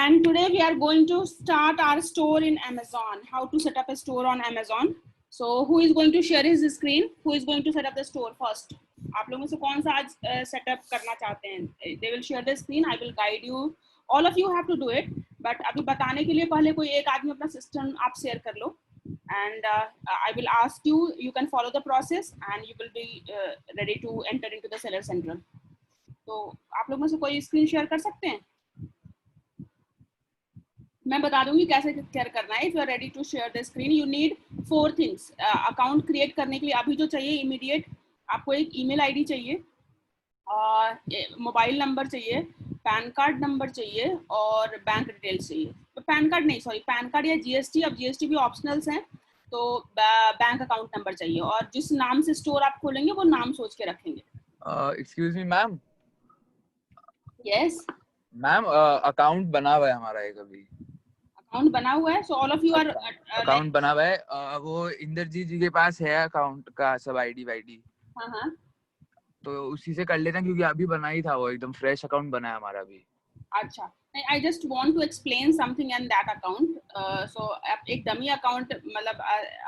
And today we are going to start our store in Amazon. How to set up a store on Amazon. So who is going to share his screen? Who is going to set up the store first? आप लोगों में से कौन सा आज setup करना चाहते हैं? They will share the screen. I will guide you. All of you have to do it. But अभी बताने के लिए पहले कोई एक आदमी अपना system आप share कर लो. And I will ask you. You can follow the process and you will be ready to enter into the seller central. तो आप लोगों में से कोई screen share कर सकते हैं? मैं बता दूंगी कैसे शेयर करना है. If you are ready to share the screen you need 4 things. Account create करने के लिए अभी जो चाहिए इमीडिएट आपको एक ईमेल आईडी चाहिए, मोबाइल नंबर चाहिए, पैन कार्ड नंबर चाहिए और बैंक डिटेल्स चाहिए. पैन कार्ड नहीं, सॉरी, पैन कार्ड या जीएसटी. अब जीएसटी भी ऑप्शनल्स हैं, तो बैंक अकाउंट नंबर चाहिए और जिस नाम से स्टोर आप खोलेंगे वो नाम सोच के रखेंगे. Excuse me ma'am. Yes ma'am, account बना हुआ है हमारा एक अभी. अकाउंट बना हुआ है. So all of you are account बना हुआ है. वो इंद्रजीत जी के पास है अकाउंट का सब आईडी वाईडी. हाँ, तो उसी से कर लेते हैं क्योंकि अभी बना ही था, वो एकदम फ्रेश अकाउंट बना है हमारा अभी. अच्छा, I just want to explain something in that account. So एक डमी अकाउंट मतलब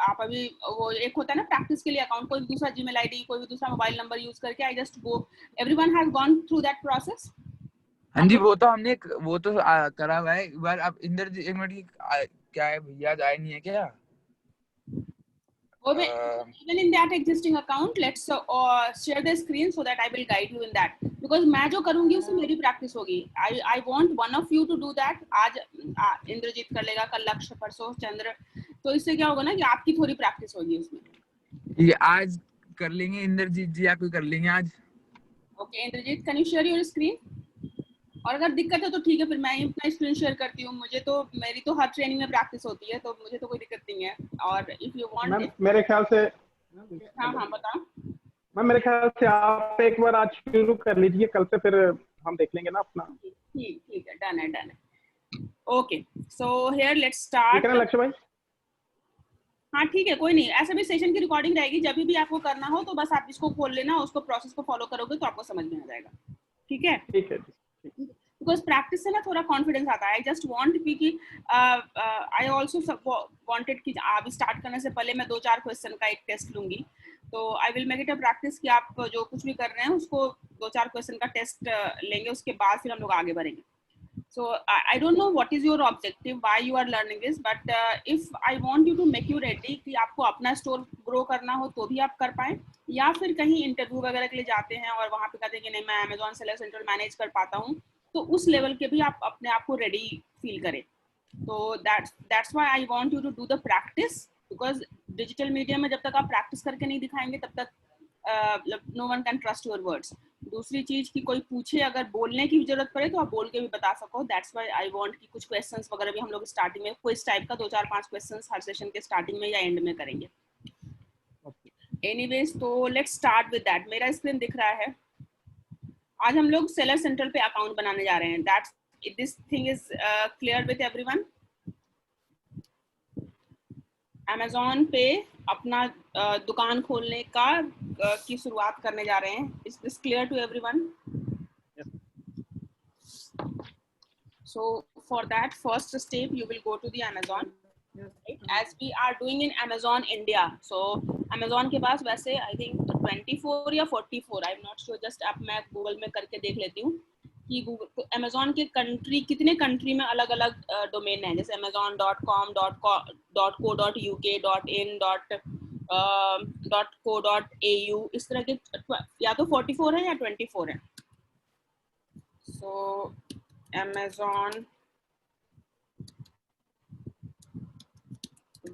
आप अभी वो एक होता है ना प्रैक्टिस के लिए अकाउंट, कोई भी दूसरा जीमेल आईडी, कोई भी दूसरा मोबाइल नंबर यूज करके I just go. Everyone has gone through that process. हाँ जी, वो तो हमने करा हुआ है. एक बार आप इंद्रजीत, एक मिनट की क्या है भैया, आए नहीं है क्या? Even in that existing account, let's share the screen so that I will guide you in that. Because मैं जो करूँगी उससे मेरी प्रैक्टिस होगी. I want one of you to do that. आज इंद्रजीत कर लेगा, कल लक्ष्य, परसों चंद्र. तो इससे क्या होगा ना कि आपकी थोड़ी प्रैक्टिस होगी उसमें. ये आज कर लेंगे इंद्रजीत जी, आप कर लेंगे आज. Okay, Indrajit, can you share your screen? और अगर दिक्कत है तो ठीक है, फिर मैं ही अपना स्क्रीन शेयर करती हूँ. मेरी तो हर ट्रेनिंग में प्रैक्टिस होती है, तो मुझे तो कोई दिक्कत नहीं है. और इफ यू वांट, मेरे ख्याल से हाँ बताओ मैम. मेरे ख्याल से आप एक बार आज शुरू कर लीजिए, कल से फिर हम देख लेंगे ना अपना. ठीक है, डन है. Okay, so here let's start. ठीक है लक्ष्य भाई? हाँ ठीक है, कोई नहीं. ऐसे भी सेशन की रिकॉर्डिंग रहेगी, जब भी आपको करना हो तो बस आप इसको खोल लेना, उसको प्रोसेस को फॉलो करोगे तो आपको समझ में आ जाएगा. ठीक है. बिकॉज प्रैक्टिस से ना थोड़ा कॉन्फिडेंस आता है. आई जस्ट वॉन्ट कि आई ऑल्सो वॉन्टेड कि आप स्टार्ट करने से पहले मैं 2-4 क्वेश्चन का एक टेस्ट लूंगी. तो I will make it a practice कि आप जो कुछ भी कर रहे हैं उसको 2-4 क्वेश्चन का टेस्ट लेंगे, उसके बाद फिर हम लोग आगे बढ़ेंगे. So I don't know what is your objective, why you are learning this, but if I want you to make you ready कि आपको अपना स्टोर ग्रो करना हो तो भी आप कर पाए, या फिर कहीं इंटरव्यू वगैरह के लिए जाते हैं और वहाँ पे कहते हैं कि नहीं मैं अमेजॉन सेलर सेंट्रल मैनेज कर पाता हूँ, तो उस लेवल के भी आप अपने आप को रेडी फील करें. तो that's why I want you to do the practice, because digital media में जब तक आप प्रैक्टिस करके नहीं दिखाएंगे तब तक no one can trust your words. दूसरी चीज कि कोई पूछे, अगर बोलने की जरूरत पड़े तो आप बोल के भी बता सको. दैट्स व्हाई आई वांट कि कुछ क्वेश्चंस वगैरह भी हम लोग स्टार्टिंग में क्विज टाइप का 2-4-5 क्वेश्चंस हर सेशन के स्टार्टिंग में या एंड में करेंगे. एनीवेज, तो लेट्स स्टार्ट विद दैट. मेरा स्क्रीन दिख रहा है. आज हम लोग सेलर सेंट्रल पे अकाउंट बनाने जा रहे हैं. That's this thing is clear with everyone. Amazon पे अपना दुकान खोलने की शुरुआत करने जा रहे हैं. Is this clear to everyone? So for that first step you will go to the Amazon, as we are doing in Amazon India. So Amazon के पास वैसे I think 24 या 44, I'm not sure, just अब मैं Google में करके देख लेती हूँ कि गूगल तो अमेज़न के कंट्री, कितने कंट्री में अलग अलग डोमेन है, जैसे amazon.com, .co.uk, .in, .co.au, इस तरह के या तो 44 है या 24 है. So Amazon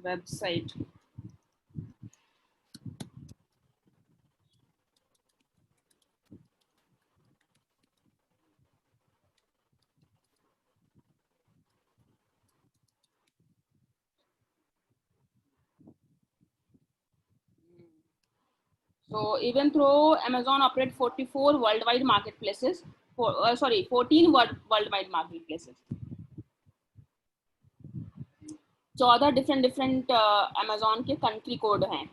website. So even though Amazon operates 44 worldwide marketplaces, 14 worldwide marketplaces. 14 different Amazon के कंट्री कोड हैं.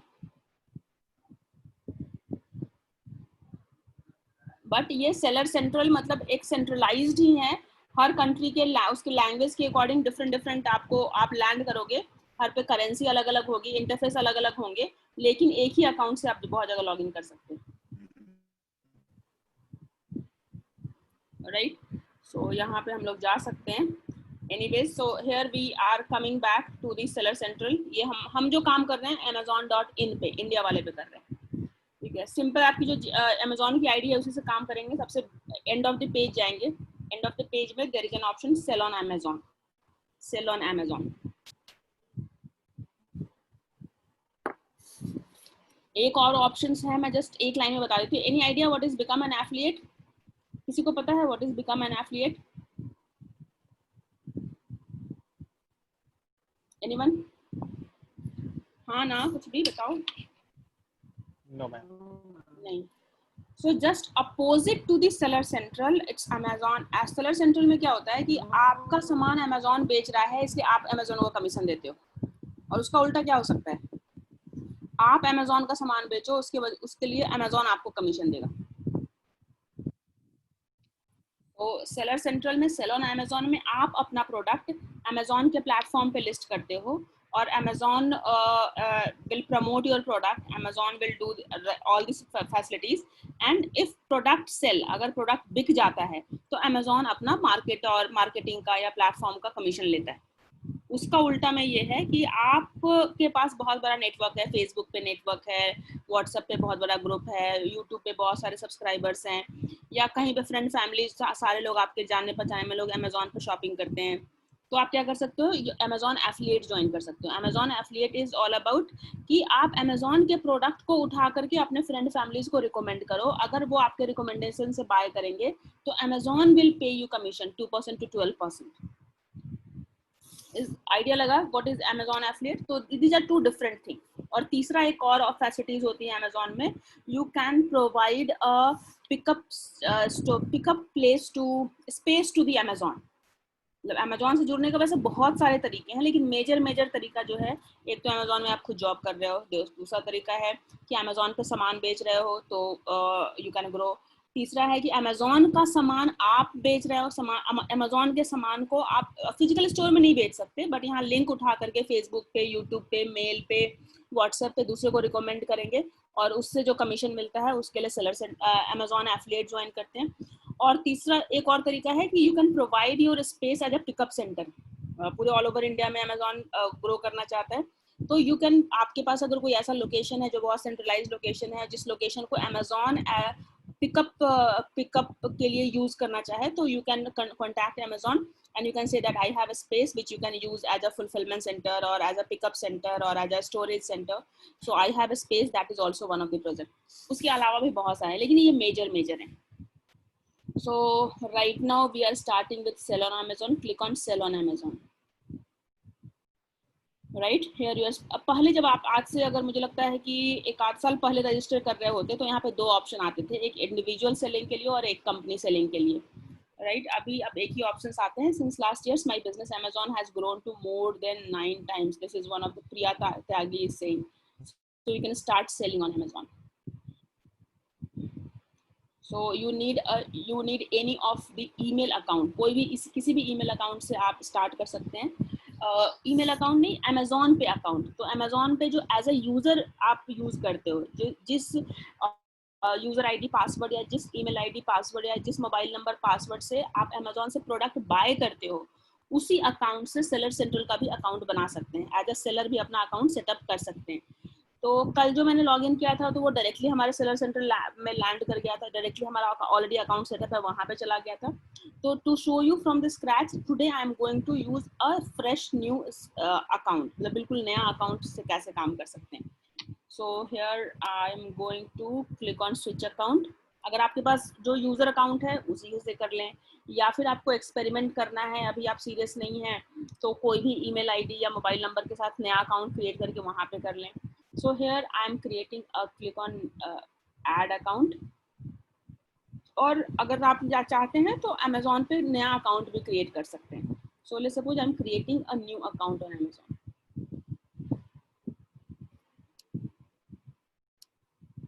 बट ये सेलर सेंट्रल मतलब एक सेंट्रलाइज्ड ही है, हर कंट्री के उसके लैंग्वेज के अकॉर्डिंग डिफरेंट आपको आप लैंड करोगे, हर पे करेंसी अलग अलग होगी, इंटरफेस अलग अलग होंगे, लेकिन एक ही अकाउंट से आप बहुत जगह लॉग इन कर सकते हैं, राइट। सो यहाँ पे हम लोग जा सकते हैं। Anyways, so here we are coming back to the seller central। ये हम जो काम कर रहे हैं amazon.in पे, इंडिया वाले पे कर रहे हैं, ठीक है। सिंपल आपकी जो अमेजोन की आईडी है उसी से काम करेंगे। सबसे एंड ऑफ द पेज जाएंगे, एंड ऑफ द पेज में there is an option sell on Amazon, sell on Amazon. एक और ऑप्शन है, मैं जस्ट एक लाइन में बता देती हूँ। Any idea what is become an affiliate? किसी को पता है what is become an affiliate? Anyone? हाँ ना, कुछ भी बताओ। No ma'am. नहीं। So just opposite to the seller central, it's Amazon। seller central में क्या होता है कि आपका सामान Amazon बेच रहा है, इसलिए आप Amazon को कमीशन देते हो, और उसका उल्टा क्या हो सकता है, आप Amazon का सामान बेचो, उसके लिए Amazon आपको कमीशन देगा। तो सेलर सेंट्रल में, सेल ऑन अमेजोन में आप अपना प्रोडक्ट अमेजोन के प्लेटफॉर्म पे लिस्ट करते हो, और Amazon will promote your product, Amazon will do all these facilities, and if product sell, अगर प्रोडक्ट बिक जाता है तो Amazon अपना मार्केट और मार्केटिंग का या प्लेटफॉर्म का कमीशन लेता है। उसका उल्टा में ये है कि आपके पास बहुत बड़ा नेटवर्क है, फेसबुक पे नेटवर्क है, व्हाट्सएप पे बहुत बड़ा ग्रुप है, यूट्यूब पे बहुत सारे सब्सक्राइबर्स हैं, या कहीं पे फ्रेंड फैमिली सारे लोग आपके जानने पहचाने में लोग अमेजोन पे शॉपिंग करते हैं, तो आप क्या कर सकते हो, अमेजोन एफिलिएट ज्वाइन कर सकते हो। Amazon affiliate is all about कि आप अमेजोन के प्रोडक्ट को उठा करके अपने फ्रेंड फैमिलीज को रिकमेंड करो। अगर वो आपके रिकमेंडेशन से बाय करेंगे तो Amazon will pay you commission 2% to 12%। इस आइडिया लगा व्हाट इज अमेजोन एफिलिएट? तो these are two different thing. और तीसरा एक और फैसिलिटीज होती है अमेजोन में, you can provide a pickup place to space to the Amazon. मतलब अमेजोन से जुड़ने के वैसे बहुत सारे तरीके हैं, लेकिन मेजर तरीका जो है, एक तो अमेजोन में आप खुद जॉब कर रहे हो, दूसरा तरीका है कि अमेजोन पे सामान बेच रहे हो तो यू कैन ग्रो। तीसरा है कि अमेजोन का सामान आप बेच रहे हो, अमेजोन के सामान को आप फिजिकल स्टोर में नहीं बेच सकते, बट यहाँ लिंक उठा करके फेसबुक पे, यूट्यूब पे, मेल पे, व्हाट्सएप पे दूसरे को रिकमेंड करेंगे, और उससे जो कमीशन मिलता है उसके लिए सेलर से अमेजोन एफिलिएट ज्वाइन करते हैं। और तीसरा एक और तरीका है कि you can provide your space as a pickup centre. पूरे ऑल ओवर इंडिया में अमेजोन ग्रो करना चाहता है, तो यू कैन, आपके पास अगर कोई ऐसा लोकेशन है जो बहुत सेंट्रलाइज लोकेशन है, जिस लोकेशन को अमेजोन पिकअप के लिए यूज करना चाहे, तो you can contact Amazon and you can say that I have a space which you can use as a fulfillment center or as a pickup center or as a storage center, so I have a space, that is also one of the project। उसके अलावा भी बहुत सारे हैं, लेकिन ये major हैं। So right now we are starting with sell on Amazon। click on sell on Amazon, right here you are। पहले जब आप आज से, अगर मुझे लगता है कि एक 8 साल पहले रजिस्टर कर रहे होते, तो यहाँ पे दो ऑप्शन आते थे, एक इंडिविजुअल सेलिंग के लिए और एक कंपनी सेलिंग के लिए, राइट। अभी अब एक ही ऑप्शंस आते हैं। Since last years my business Amazon has grown to more than 9 times। this is one of the Priya Tyagi is saying, so you can start selling on Amazon। so you need any of the email account। कोई भी किसी भी email account से आप start कर सकते हैं। Email account नहीं, अमेजोन पे अकाउंट। तो अमेजोन पे जो एज अ यूजर आप यूज करते हो, जिस यूजर आईडी पासवर्ड या जिस ईमेल आईडी पासवर्ड या जिस मोबाइल नंबर पासवर्ड से आप अमेजोन से प्रोडक्ट बाय करते हो, उसी अकाउंट से सेलर सेंट्रल का भी अकाउंट बना सकते हैं। एज अ सेलर भी अपना अकाउंट सेटअप कर सकते हैं। तो कल जो मैंने लॉगिन किया था, तो वो डायरेक्टली हमारे सेलर सेंट्रल में लैंड कर गया था, डायरेक्टली हमारा ऑलरेडी अकाउंट सेटअप है वहाँ पे चला गया था। तो to show you from the scratch, today I am going to use a fresh new account, मतलब बिल्कुल नया अकाउंट से कैसे काम कर सकते हैं। So here I am going to click on switch account। अगर आपके पास जो यूजर अकाउंट है उसी से कर लें, या फिर आपको एक्सपेरिमेंट करना है, अभी आप सीरियस नहीं है, तो कोई भी ईमेल आईडी या मोबाइल नंबर के साथ नया अकाउंट क्रिएट करके वहाँ पे कर लें। So here I am creating a click on add account। और अगर आप चाहते हैं तो Amazon पे नया अकाउंट भी क्रिएट कर सकते हैं। So let's suppose I am creating a new account on Amazon,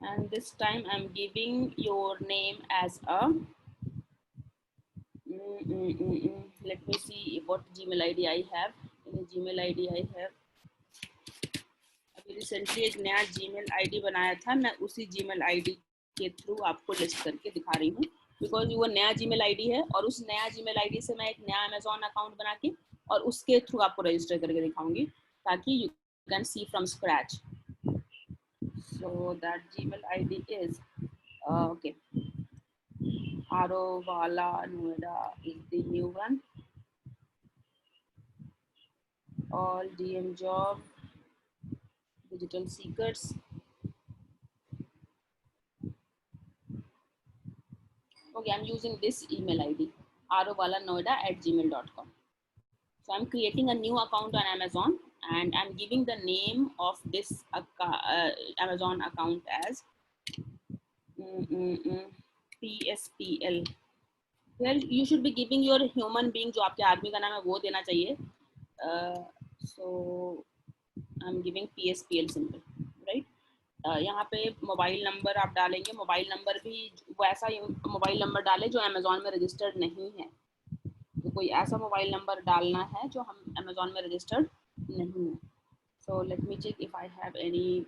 and this time I'm giving your name as a Let me see what Gmail ID I have. In Gmail ID I have, अभी recently एक नया Gmail ID बनाया था, मैं उसी Gmail ID के through आपको list करके दिखा रही हूँ, बिकॉज वो नया Gmail ID है और उस नया Gmail ID से मैं एक नया Amazon अकाउंट बना के और उसके थ्रू आपको रजिस्टर करके दिखाऊंगी ताकि you can see from scratch. So that Gmail ID is okay. Arovala Noida is the new one. All DM job, digital seekers. Okay, I'm using this email ID, arovalanoida@gmail.com. So I'm creating a new account on Amazon and I'm giving the name of this Amazon account as PSPL. Well, you should be giving your human being, जो आपके आदमी का नाम है वो देना चाहिए. So I'm giving PSPL symbol, right? यहाँ पे मोबाइल नंबर आप डालेंगे, मोबाइल नंबर भी वैसा मोबाइल नंबर डालें जो अमेजोन में रजिस्टर्ड नहीं है. तो कोई ऐसा मोबाइल नंबर डालना है जो हम अमेजोन में रजिस्टर्ड नहीं है. So let me check if I have any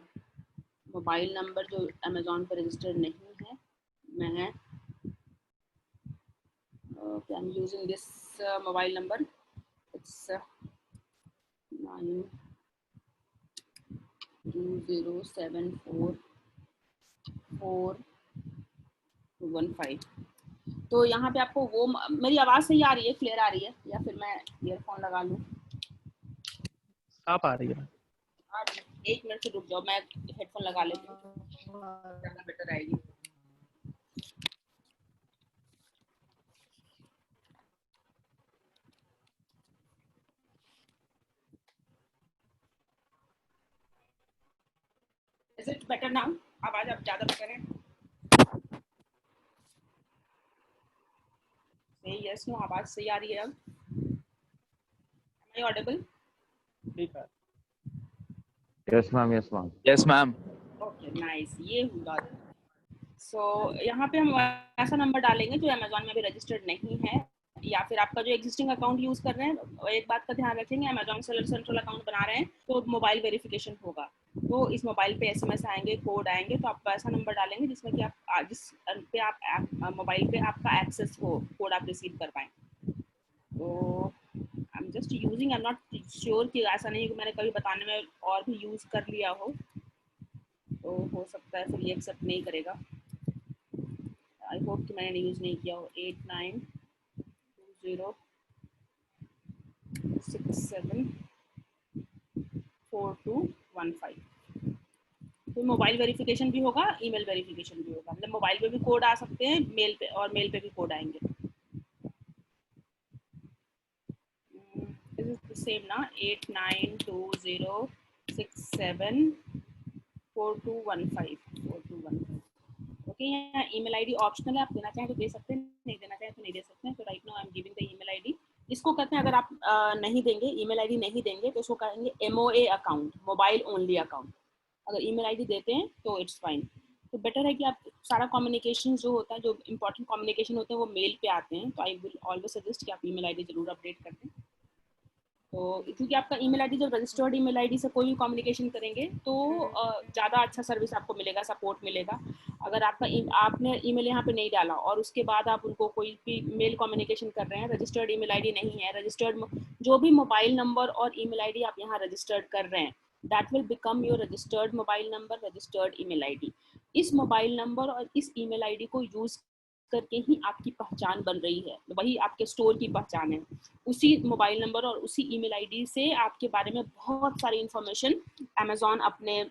mobile number जो अमेजोन पर रजिस्टर्ड नहीं है. मैं I am using this mobile number. It's 920744115. तो यहाँ पे आपको वो, मेरी आवाज सही आ रही है, क्लियर आ रही है, या फिर मैं ईयरफोन लगा लूँ? आप आ रही है. एक मिनट से रुक जाओ, मैं हेडफोन लगा लेती हूँ, ज़्यादा बेटर आएगी. Is it better now? आवाज अब ज़्यादा बेटर है? सही, यस नो, आवाज सही आ रही है अब? Am I audible? ठीक है. Yes ma'am, yes ma'am. Yes ma'am. Okay, nice. ये हुआ. So यहाँ पे हम ऐसा नंबर डालेंगे जो अमेजोन में भी रजिस्टर्ड नहीं है, या फिर आपका जो एग्जिस्टिंग अकाउंट यूज कर रहे हैं. एक बात का ध्यान रखेंगे, अमेजोन सेलर सेंट्रल अकाउंट बना रहे हैं तो मोबाइल वेरिफिकेशन होगा, तो इस मोबाइल पे एसएमएस आएंगे, कोड आएंगे, तो आप ऐसा नंबर डालेंगे जिसमें कि आप जिस पे आप मोबाइल पे आपका एक्सेस हो, कोड आप रिसीव कर पाएं. तो I am just using, I am not sure कि ऐसा नहीं कि मैंने कभी बताने में और भी यूज कर लिया हो, तो हो सकता है फिर ये एक्सेप्ट नहीं करेगा. आई होप कि मैंने यूज़ नहीं किया हो. 8920674215. तो मोबाइल वेरिफिकेशन भी होगा, ईमेल वेरिफिकेशन भी होगा. मतलब मोबाइल पे भी कोड आ सकते हैं, मेल पे, और मेल पे भी कोड आएंगे. दिस इज द सेम ना, 8920674215. ओके, यहाँ ईमेल आईडी ऑप्शनल है, आप देना चाहें तो दे सकते हैं, नहीं देना चाहें तो नहीं दे सकते हैं. तो right now I am giving the email ID. इसको कहते हैं, अगर आप नहीं देंगे, ईमेल आईडी नहीं देंगे, तो इसको कहेंगे MOA account, mobile only account. अगर ईमेल आईडी देते हैं तो इट्स फाइन. तो बेटर है कि आप सारा कम्युनिकेशन जो होता है, जो इंपॉर्टेंट कम्युनिकेशन होते हैं, वो मेल पे आते हैं. तो आई विल ऑलवेज सजेस्ट कि आप ईमेल आईडी जरूर अपडेट कर दें. तो क्योंकि आपका ईमेल आईडी जब रजिस्टर्ड ईमेल आईडी से कोई भी कम्युनिकेशन करेंगे तो ज़्यादा अच्छा सर्विस आपको मिलेगा, सपोर्ट मिलेगा. अगर आपने ईमेल यहाँ पे नहीं डाला और उसके बाद आप उनको कोई भी मेल कम्युनिकेशन कर रहे हैं, रजिस्टर्ड ईमेल आईडी नहीं है, रजिस्टर्ड जो भी मोबाइल नंबर और ईमेल आईडी आप यहाँ रजिस्टर्ड कर रहे हैं, that will become your registered mobile number, registered email ID. इस मोबाइल नंबर और इस ईमेल आईडी को यूज करके ही आपकी पहचान बन रही है, वही आपके स्टोर की पहचान है. उसी मोबाइल नंबर और उसी ईमेल आईडी से आपके बारे में बहुत सारी इंफॉर्मेशन अमेजोन अपने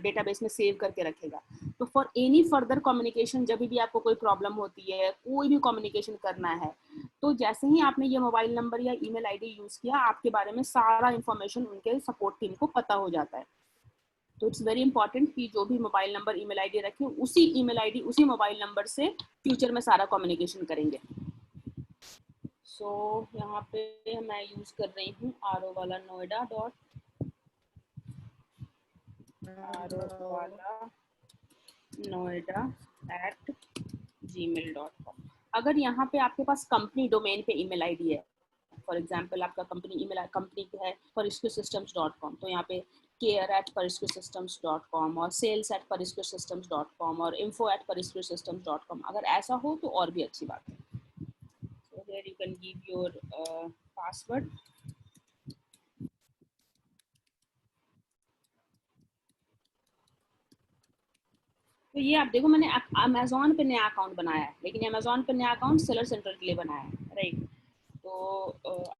डेटाबेस में सेव करके रखेगा. तो फॉर एनी फर्दर कम्युनिकेशन, जब भी आपको कोई प्रॉब्लम होती है, कोई भी कम्युनिकेशन करना है, तो जैसे ही आपने ये मोबाइल नंबर या ईमेल आईडी यूज किया, आपके बारे में सारा इंफॉर्मेशन उनके सपोर्ट टीम को पता हो जाता है. तो इट्स वेरी इंपॉर्टेंट कि जो भी मोबाइल नंबर ईमेल आईडी रखें, उसी ईमेल आईडी उसी मोबाइल नंबर से फ्यूचर में सारा कम्युनिकेशन करेंगे. सो यहाँ पे मैं यूज कर रही हूँ arovalanoida@gmail.com. अगर यहाँ पे आपके पास कंपनी डोमेन पे ईमेल आईडी है, फॉर एग्जांपल आपका कंपनी ईमेल कंपनी है pariskusystems.com, तो यहाँ पे care@pariskusystems.com और sales@pariskusystems.com और info@pariskusystems.com, अगर ऐसा हो तो और भी अच्छी बात है. So here you can give your password. तो ये आप देखो, मैंने अमेजोन पे नया अकाउंट बनाया है, लेकिन अमेजोन पे नया अकाउंट सेलर सेंटर के लिए बनाया है, राइट. तो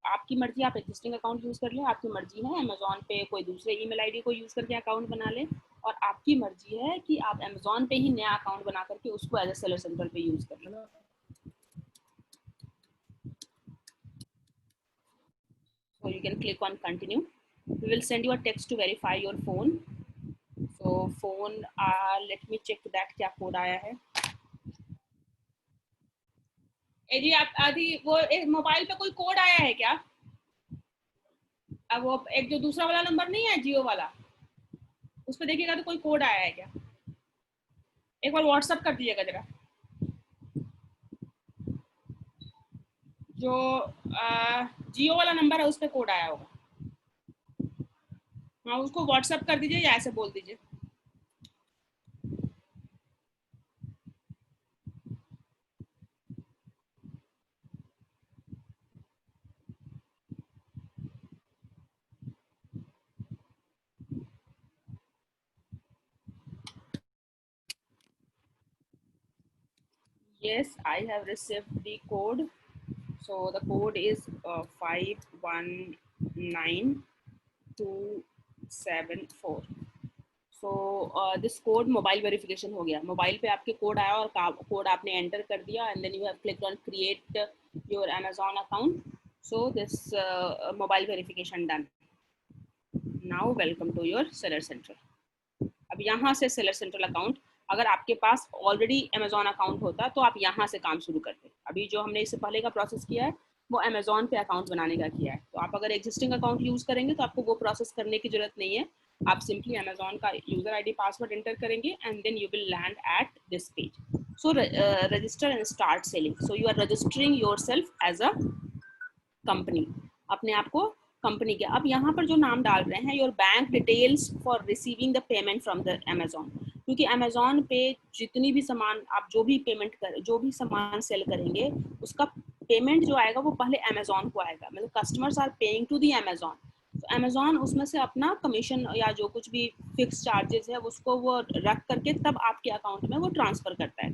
आपकी मर्जी, आप एग्जिस्टिंग अकाउंट यूज़ कर लें, आपकी मर्जी है अमेजोन पे कोई दूसरे ईमेल आईडी को यूज़ करके अकाउंट बना लें, और आपकी मर्जी है कि आप अमेजोन पे ही नया अकाउंट बना करके उसको एज ए सेलर सेंटर पे यूज़ कर लें. So you can click on continue. We will send you a text to verify your phone. So phone, let me check that क्या कोड आया है. जी आप आदि वो मोबाइल पे कोई कोड आया है क्या? अब वो एक जो दूसरा वाला नंबर नहीं है जियो वाला, उस पर देखिएगा तो कोई कोड आया है क्या? एक बार व्हाट्सएप कर दीजिएगा जरा. जो जियो वाला नंबर है उस पर कोड आया होगा. हाँ, उसको व्हाट्सएप कर दीजिए या ऐसे बोल दीजिए. Yes, I have received the code. So the code is 519274. So this code mobile verification हो गया. मोबाइल पे आपके कोड आया और कोड आपने एंटर कर दिया, and then you have clicked on create your Amazon account. So this mobile verification done. Now welcome to your seller central. अब यहाँ से सेलर सेंट्रल अकाउंट, अगर आपके पास ऑलरेडी अमेजोन अकाउंट होता तो आप यहाँ से काम शुरू करते. अभी जो हमने इससे पहले का प्रोसेस किया है वो अमेजोन पे अकाउंट बनाने का किया है. तो आप अगर एग्जिस्टिंग अकाउंट यूज करेंगे तो आपको वो प्रोसेस करने की जरूरत नहीं है. आप सिंपली अमेजोन का यूजर आईडी पासवर्ड एंटर करेंगे and then you will land at this page. So register and start selling. So you are registering yourself as a company, अपने आप को कंपनी के. अब यहाँ पर जो नाम डाल रहे हैं, your bank details for receiving the payment from the Amazon, क्योंकि अमेजोन पे जितनी भी सामान आप जो भी पेमेंट कर, जो भी सामान सेल करेंगे उसका पेमेंट जो आएगा वो पहले अमेजोन को आएगा. मतलब customers are paying to the Amazon. तो अमेजोन उसमें से अपना कमीशन या जो कुछ भी फिक्स चार्जेस है उसको वो रख करके तब आपके अकाउंट में वो ट्रांसफर करता है.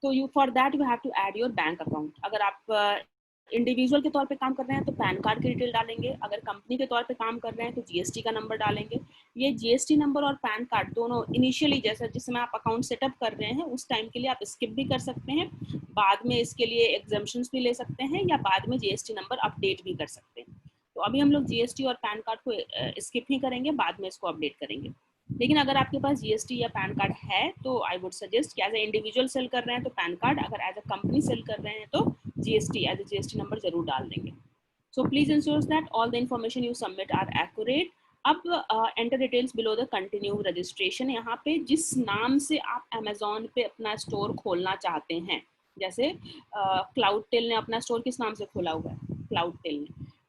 तो you for that you have to add your bank account. अगर आप इंडिविजुअल के तौर पे काम कर रहे हैं तो पैन कार्ड की डिटेल डालेंगे. अगर कंपनी के तौर पे काम कर रहे हैं तो जीएसटी का नंबर डालेंगे. ये जीएसटी नंबर और पैन कार्ड दोनों इनिशियली जैसा जिस समय आप अकाउंट सेटअप कर रहे हैं उस टाइम के लिए आप स्किप भी कर सकते हैं, बाद में इसके लिए एग्जम्पशंस भी ले सकते हैं, या बाद में जीएसटी नंबर अपडेट भी कर सकते हैं. तो अभी हम लोग जीएसटी और पैन कार्ड को स्किप ही करेंगे, बाद में इसको अपडेट करेंगे. लेकिन अगर आपके पास जीएसटी या पैन कार्ड है तो आई वुड सजेस्ट कि एज ए इंडिविजुअल सेल कर रहे हैं तो पैन कार्ड, अगर एज अ कंपनी सेल कर रहे हैं तो GST as a GST number जरूर डाल देंगे. So please ensure that all the information you submit are accurate. अब enter details below the continue registration. यहाँ पे जिस नाम से आप अमेजोन पे अपना स्टोर खोलना चाहते हैं, जैसे क्लाउड टेल ने अपना स्टोर किस नाम से खोला हुआ है?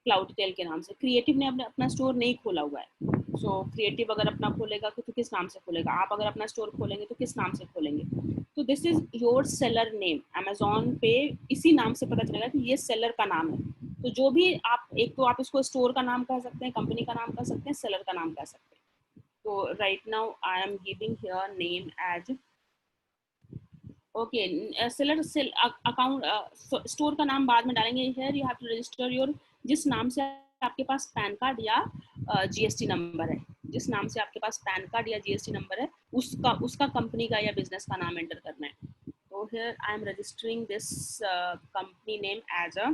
क्लाउड टेल के नाम से. क्रिएटिव ने अपना स्टोर नहीं खोला हुआ है. सो क्रिएटिव अगर अपना खोलेगा तो किस नाम से खोलेगा? आप अगर अपना स्टोर खोलेंगे तो किस नाम से खोलेंगे? तो this is your seller name. Amazon पे इसी नाम से पता चलेगा कि ये सेलर का नाम है. तो जो भी आप, एक तो आप इसको स्टोर का नाम कह सकते हैं, कंपनी का नाम कह सकते हैं, सेलर का नाम कह सकते हैं. तो right now I am giving here name as okay seller sell account. Store का नाम बाद में डालेंगे. Here you have to register your, जिस नाम से आपके पास पैन कार्ड या जीएसटी नंबर है, जिस नाम से आपके पास पैन कार्ड या जीएसटी नंबर है उसका कंपनी का या बिजनेस का नाम एंटर करना है. तो here I am registering this company name as a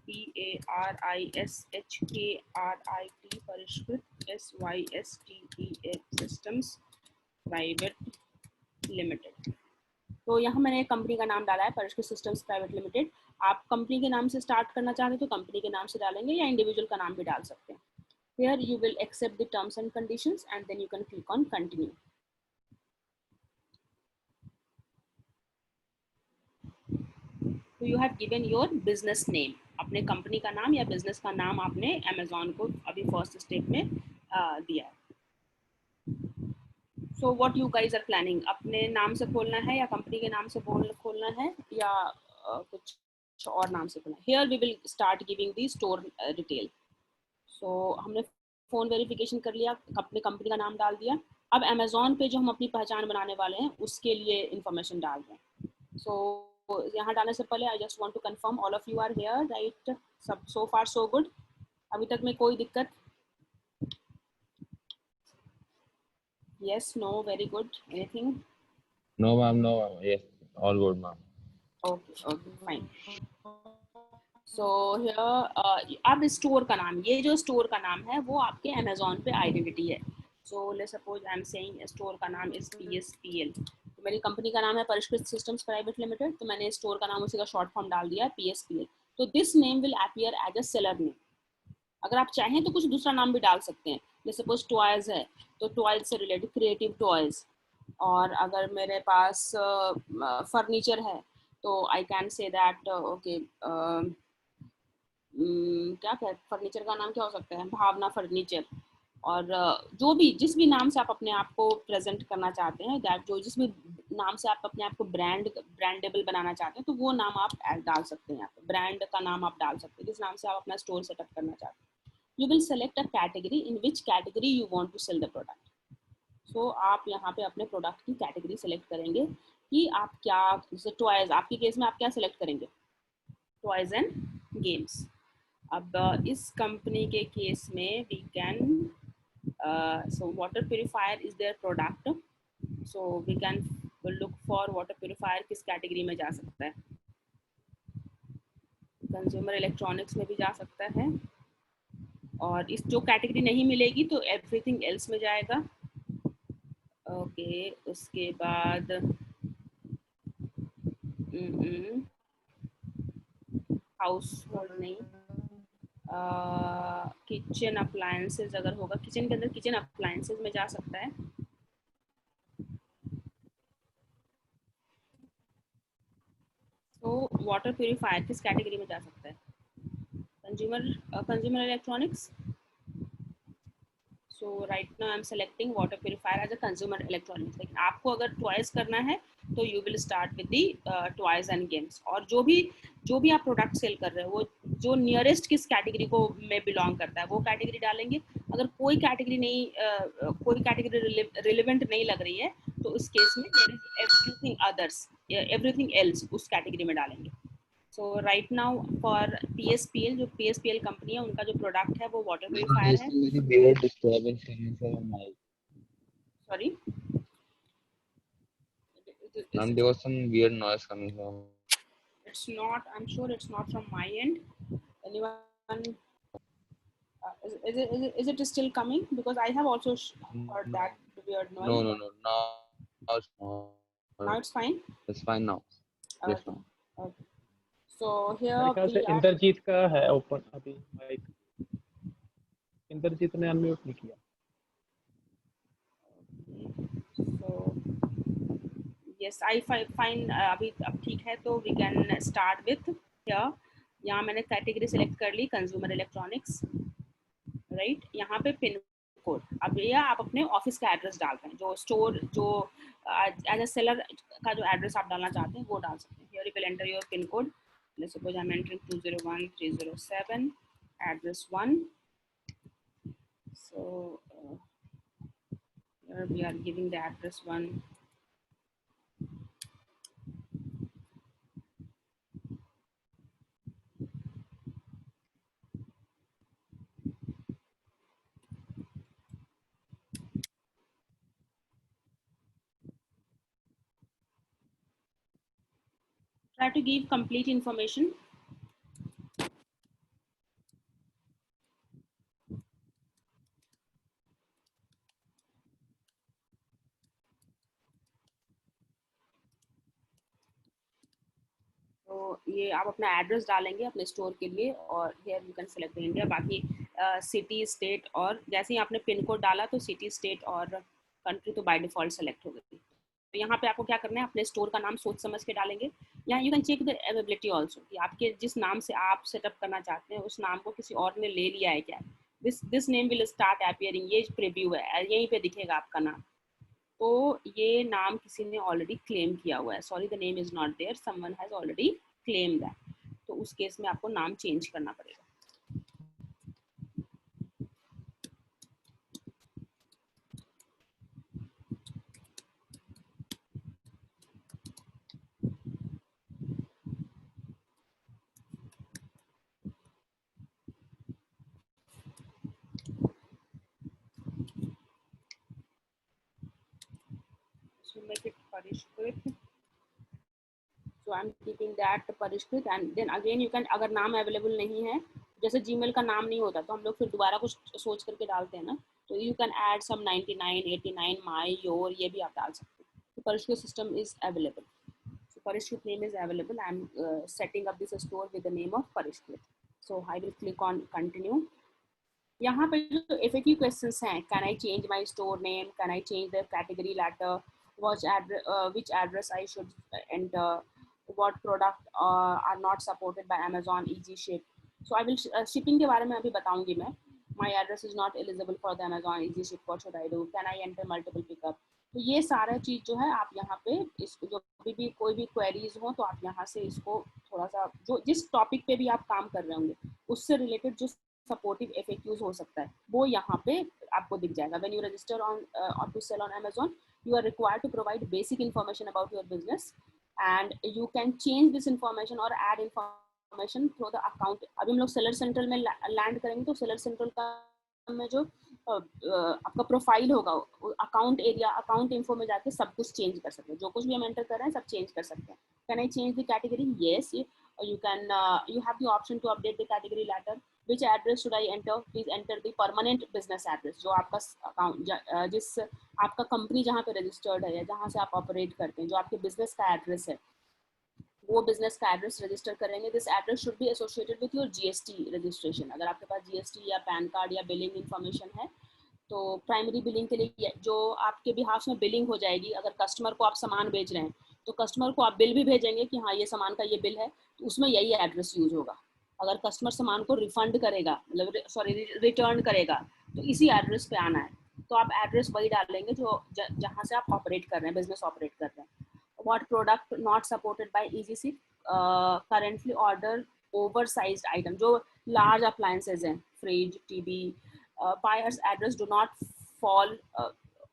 PARISHKRIT Parishkrit SYSTEM systems private limited. तो यहाँ मैंने कंपनी का नाम डाला है, परिष्कृत सिस्टम्स प्राइवेट लिमिटेड. आप कंपनी के नाम से स्टार्ट करना चाहते हैं तो कंपनी के नाम से डालेंगे, या इंडिविजुअल का नाम भी डाल सकते हैं. Here you will accept the terms and conditions and then you can click on continue. तो you have given your business name, अपने कंपनी का नाम या बिजनेस का नाम आपने अमेजोन को अभी फर्स्ट स्टेप में दिया है। So what you guys are planning, अपने नाम से खोलना है या कंपनी के नाम से खोलना है या कुछ और नाम से खोलना है? Here we will start giving the store detail. So हमने फ़ोन वेरिफिकेशन कर लिया, अपने कंपनी का नाम डाल दिया। अब अमेजोन पे जो हम अपनी पहचान बनाने वाले हैं उसके लिए इंफॉर्मेशन डाल रहे हैं। सो यहाँ डालने से पहले I just want to confirm all of you are here, right? सब सो फार सो गुड, अभी तक में कोई दिक्कत? Yes, no, very good. Anything? No ma'am, no ma'am. Yes, all good ma'am. Okay, fine. So here अब store का नाम, ये जो स्टोर का नाम है वो आपके अमेजोन पे आइडेंटिटी है। So let's suppose I am saying store का नाम is PSPL। तो मेरी कंपनी का नाम है परिष्कृत सिस्टम्स प्राइवेट लिमिटेड, तो मैंने स्टोर का नाम उसी का शॉर्ट फॉर्म डाल दिया PSPL। तो this name will appear as a seller name. अगर आप चाहें तो कुछ दूसरा नाम भी डाल सकते हैं, जैसे सपोज टॉयज है तो टॉयज से रिलेटेड क्रिएटिव टॉयज, और अगर मेरे पास फर्नीचर है तो I can say that okay, क्या फर्नीचर का नाम क्या हो सकता है, भावना फर्नीचर। और जो भी जिस भी नाम से आप अपने आप को प्रेजेंट करना चाहते हैं, दैट जो जिस भी नाम से आप अपने आप को ब्रांडेबल बनाना चाहते हैं, तो वो नाम आप डाल सकते हैं। यहाँ ब्रांड का नाम आप डाल सकते हैं जिस नाम से आप अपना स्टोर सेटअप करना चाहते हैं। You will select a category in which category you want to sell the product. So आप यहाँ पे अपने प्रोडक्ट की कैटेगरी सेलेक्ट करेंगे कि आप क्या, जैसे टॉयज, आपके केस में आप क्या सेलेक्ट करेंगे? Toys and games. अब इस कंपनी के केस में we can so water purifier is there product, so we can look for water purifier किस कैटेगरी में जा सकता है। कंज्यूमर इलेक्ट्रॉनिक्स में भी जा सकता है, और इस जो कैटेगरी नहीं मिलेगी तो एवरीथिंग एल्स में जाएगा। ओके, उसके बाद हाउस होल्ड नहीं, किचन अप्लायंसेस अगर होगा, किचन के अंदर किचन अप्लायंसेस में जा सकता है। तो वाटर प्यूरिफायर किस कैटेगरी में जा सकता है? Consumer electronics. So right now I'm selecting water purifier as a consumer electronics। लेकिन आपको अगर टॉयज करना है तो you will start with the toys and games। और जो भी आप प्रोडक्ट सेल कर रहे हो वो जो नियरेस्ट किस कैटेगरी को में बिलोंग करता है वो कैटेगरी डालेंगे। अगर कोई कैटेगरी नहीं, कोई कैटेगरी रिलेवेंट नहीं लग रही है तो इस केस में एवरीथिंग अदर्स, एवरीथिंग एल्स उस कैटेगरी में डालेंगे। So right now for PSPL, जो PSPL कंपनी है उनका जो प्रोडक्ट है वो वाटर प्यूरिफायर है। Sorry, Ma'am, there was some weird noise coming from. it's not, I'm sure it's not from my end. Anyone, is it still coming? Because I have also heard that weird noise. No. Now it's not. Now it's fine. It's fine now. Yes, ma'am. Okay. So here मेरे ख्याल से we are. Indrajit का है open अभी mic, Indrajit ने unmute नहीं किया। So yes, I find अभी अब ठीक है, तो we can start with here। यहाँ मैंने कैटेगरी सेलेक्ट कर ली कंज्यूमर इलेक्ट्रॉनिक्स, राइट? यहाँ पे पिन कोड, अब ये आप अपने ऑफिस का एड्रेस डाल रहे हैं, जो स्टोर जो एज अ सेलर का जो एड्रेस आप डालना चाहते हैं वो डाल सकते हैं। Here you will enter your pin code. Let's suppose I am entering 201307 address 1। So here we are giving the address 1। Try to give complete information। तो ये आप अपना एड्रेस डालेंगे अपने स्टोर के लिए, और here you can select India. बाकी सिटी, स्टेट, और जैसे ही आपने पिन कोड डाला तो सिटी, स्टेट और कंट्री तो बाय डिफॉल्ट सेलेक्ट हो गई। तो यहाँ पे आपको क्या करना है, अपने स्टोर का नाम सोच समझ के डालेंगे। या you can check the availability also कि आपके जिस नाम से आप सेटअप करना चाहते हैं उस नाम को किसी और ने ले लिया है क्या। This name will start appearing, ये प्रीव्यू है, यहीं पे दिखेगा आपका नाम। तो ये नाम किसी ने ऑलरेडी क्लेम किया हुआ है, sorry the name is not there, someone has already claim that. तो उस केस में आपको नाम चेंज करना पड़ेगा। Make it Parishkrit. So I'm keeping that Parishkrit, and then again you can, अगर नाम अवेलेबल नहीं है, जैसे जीमेल का नाम नहीं होता तो हम लोग फिर दोबारा कुछ सोच करके डालते हैं ना, तो you can add some 99, 89, my, your, ये भी आप डाल सकते हैं। तो Parishkrit system is available, so Parishkrit name is available. I'm setting up this store with the name of Parishkrit. So I will click on continue. यहाँ पे जो FAQ questions हैं, can I change my store name, can I change the category letter, which address I should enter, what product are not supported by Amazon Easy Ship. So I will shipping के बारे में अभी बताऊंगी मैं। My address is not eligible for the Amazon Easy Ship, what should I do, can I enter multiple pickup। तो ये सारा चीज जो है आप यहाँ पे इसको जो भी कोई भी क्वेरीज हो तो आप यहाँ से इसको थोड़ा सा जो जिस टॉपिक पे भी आप काम कर रहे होंगे उससे रिलेटेड जो सपोर्टिव FAQs हो सकता है वो यहाँ पे आपको दिख जाएगा। When you register on to sell on Amazon, you are required to provide basic information about your business and you can change this information or add information through the account। अभी हम लोग सेलर सेंट्रल में land करेंगे तो seller central का में जो आपका प्रोफाइल होगा अकाउंट एरिया अकाउंट इन्फो में जाके सब कुछ चेंज कर सकते हैं, जो कुछ भी हम एंटर कर रहे हैं सब चेंज कर सकते हैं। Can I change the category? Yes, you can you have the option to update the category letter। which address should I enter? Please enter the permanent business address, जो आपका अकाउंट जिस आपका कंपनी जहाँ पे registered है या जहाँ से आप ऑपरेट करते हैं जो आपके बिजनेस का एड्रेस है वो बिजनेस का एड्रेस रजिस्टर करेंगे। This address should be associated with your GST registration. अगर आपके पास GST या पैन कार्ड या बिलिंग इन्फॉर्मेशन है तो प्राइमरी बिलिंग के लिए जो आपके बिहाफ में बिलिंग हो जाएगी, अगर कस्टमर को आप सामान बेच रहे हैं तो कस्टमर को आप बिल भी भेजेंगे कि हाँ ये सामान का ये बिल है, तो उसमें यही एड्रेस यूज होगा। अगर कस्टमर सामान को रिफंड करेगा मतलब सॉरी रिटर्न करेगा तो इसी एड्रेस पे आना है, तो आप एड्रेस वही डालेंगे जो जहाँ से आप ऑपरेट कर रहे हैं, बिजनेस ऑपरेट कर रहे हैं। What product not supported by Easy Ship? Currently order oversized item, जो large appliances हैं, fridge, TV, buyer's address do not fall,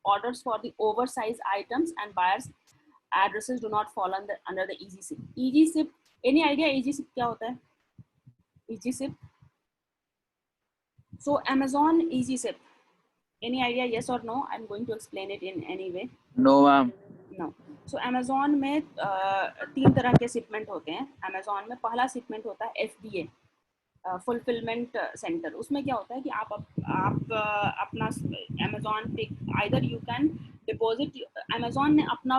orders for the oversized items and buyer's addresses do not fall under the Easy Ship। Easy Ship, any idea Easy Ship क्या होता है? Easy Ship, so Amazon Easy Ship, any idea? Yes or no? I'm going to explain it in any way। No ma'am। No। So Amazon में 3 तरह के shipment होते हैं। Amazon में पहला शिपमेंट होता है FBA, फुलफिलमेंट सेंटर। उसमें क्या होता है कि आप अपना Amazon पे either you can deposit, Amazon ने अपना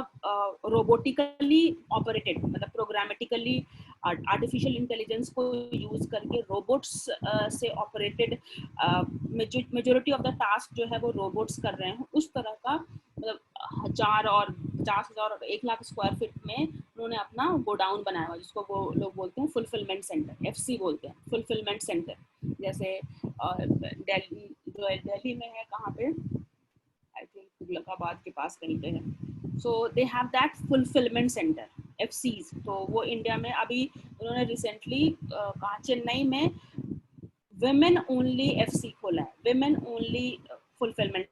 रोबोटिकली ऑपरेटेड मतलब प्रोग्रामेटिकली आर्टिफिशियल इंटेलिजेंस को यूज करके रोबोट्स से operated majority of the task जो है वो रोबोट्स कर रहे हैं। उस तरह का मतलब 1000 और 50,000 और 1 लाख स्क्वायर फीट में उन्होंने अपना गोडाउन बनाया हुआ जिसको वो लोग बोलते हैं फुलफिलमेंट सेंटर, FC बोलते हैं फुलफिलमेंट सेंटर। जैसे दिल्ली में है, कहाँ पे, आई थिंक तुगलकाबाद के पास कहीं पे है। So they have that fulfillment centre FCs। तो वो इंडिया में अभी उन्होंने रिसेंटली कहा चेन्नई में women only FC खोला है, women only फुलफिलमेंट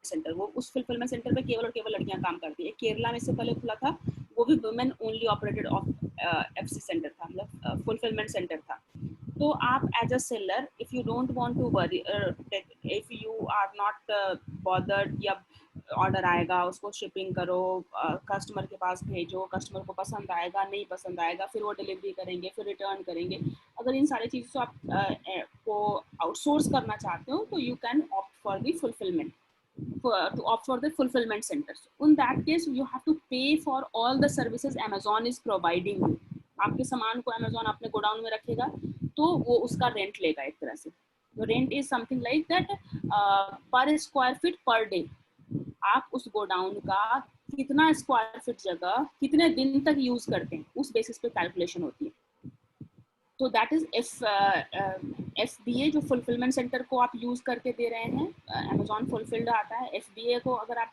सेंटर। वो उस फुलफिलमेंट सेंटर पे केवल और केवल लड़कियां काम करती है। केरला में इससे पहले खुला था, वो भी women only operated FC centre था, मतलब फुलफिलमेंट सेंटर था। तो आप as a seller if you don't want to worry, if you are not bothered, या ऑर्डर आएगा उसको शिपिंग करो, कस्टमर के पास भेजो, कस्टमर को पसंद आएगा नहीं पसंद आएगा फिर वो डिलीवरी करेंगे फिर रिटर्न करेंगे। अगर इन सारी चीज़ों से आप को आउटसोर्स करना चाहते हो तो you can opt for the fulfilment, to opt for the fulfillment centers। In that case you have to pay for all the services Amazon is providing you। आपके सामान को Amazon अपने गोडाउन में रखेगा तो वो उसका रेंट लेगा एक तरह से। तो rent is something like that पर स्क्वायर फीट पर डे। आप उस गोडाउन का कितना स्क्वायर फीट जगह कितने दिन तक यूज करते हैं, उस बेसिस पे कैलकुलेशन होती है। तो दैट इज FBA जो फुलफिलमेंट सेंटर को आप यूज करके दे रहे हैं, अमेजॉन फुलफिल्ड आता है। FBA को अगर आप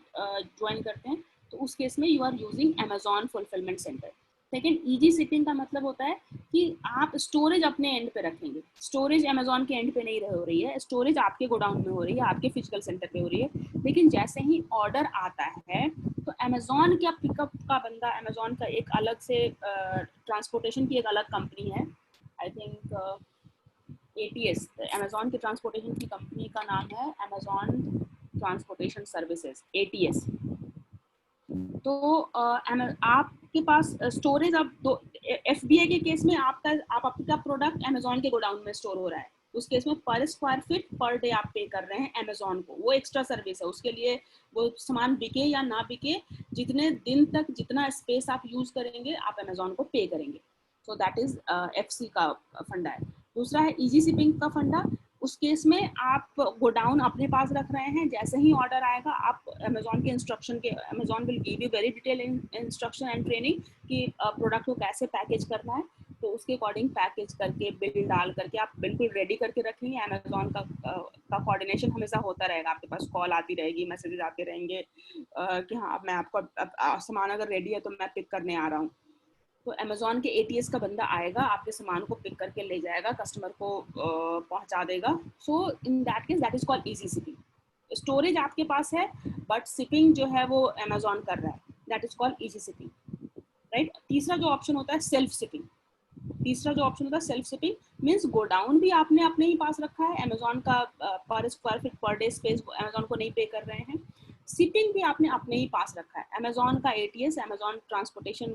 ज्वाइन करते हैं तो उस केस में you are using Amazon fulfilment centre. Second, easy shipping का मतलब होता है कि आप स्टोरेज अपने एंड पे रखेंगे। स्टोरेज अमेजॉन के एंड पे नहीं हो रही है, स्टोरेज आपके गोडाउन में हो रही है, आपके फिजिकल सेंटर पे हो रही है। लेकिन जैसे ही ऑर्डर आता है तो अमेजॉन का पिकअप का बंदा, अमेजॉन का एक अलग से ट्रांसपोर्टेशन की एक अलग कंपनी है, आई थिंक ATS, अमेजॉन के ट्रांसपोर्टेशन की कंपनी का नाम है अमेजॉन ट्रांसपोर्टेशन सर्विसेज, ATS। तो आपके पास स्टोरेज अब दो, FBA के केस में आपका प्रोडक्ट अमेजॉन के गोडाउन में स्टोर हो रहा है, उस केस में पर स्क्वायर फीट पर डे आप पे कर रहे हैं अमेजॉन को, वो एक्स्ट्रा सर्विस है। उसके लिए वो सामान बिके या ना बिके, जितने दिन तक जितना स्पेस आप यूज करेंगे आप अमेजॉन को पे करेंगे। सो दैट इज FC का फंडा है। दूसरा है इजी शिपिंग का फंडा। उस केस में आप गोडाउन अपने पास रख रहे हैं, जैसे ही ऑर्डर आएगा आप अमेजॉन के इंस्ट्रक्शन के, Amazon will give you very detail instruction and training कि प्रोडक्ट को कैसे पैकेज करना है। तो उसके अकॉर्डिंग पैकेज करके बिल डाल करके आप बिल्कुल रेडी करके रखेंगे। अमेजॉन का कोऑर्डिनेशन हमेशा होता रहेगा, आपके पास कॉल आती रहेगी, मैसेजेस आते रहेंगे कि हाँ मैं आपको सामान अगर रेडी है तो मैं पिक करने आ रहा हूँ। तो अमेजॉन के ATS का बंदा आएगा, आपके सामान को पिक करके ले जाएगा, कस्टमर को पहुंचा देगा। So in that case that is called easy shipping. Storage आपके पास है बट शिपिंग जो है वो अमेजॉन कर रहा है, that is called easy shipping, right. तीसरा जो ऑप्शन होता है self shipping. Self shipping means godown भी आपने अपने ही पास रखा है, अमेजॉन का पर square feet per day space Amazon को नहीं पे कर रहे हैं, शिपिंग भी आपने अपने ही पास रखा है। अमेजॉन का ATS, Amazon transportation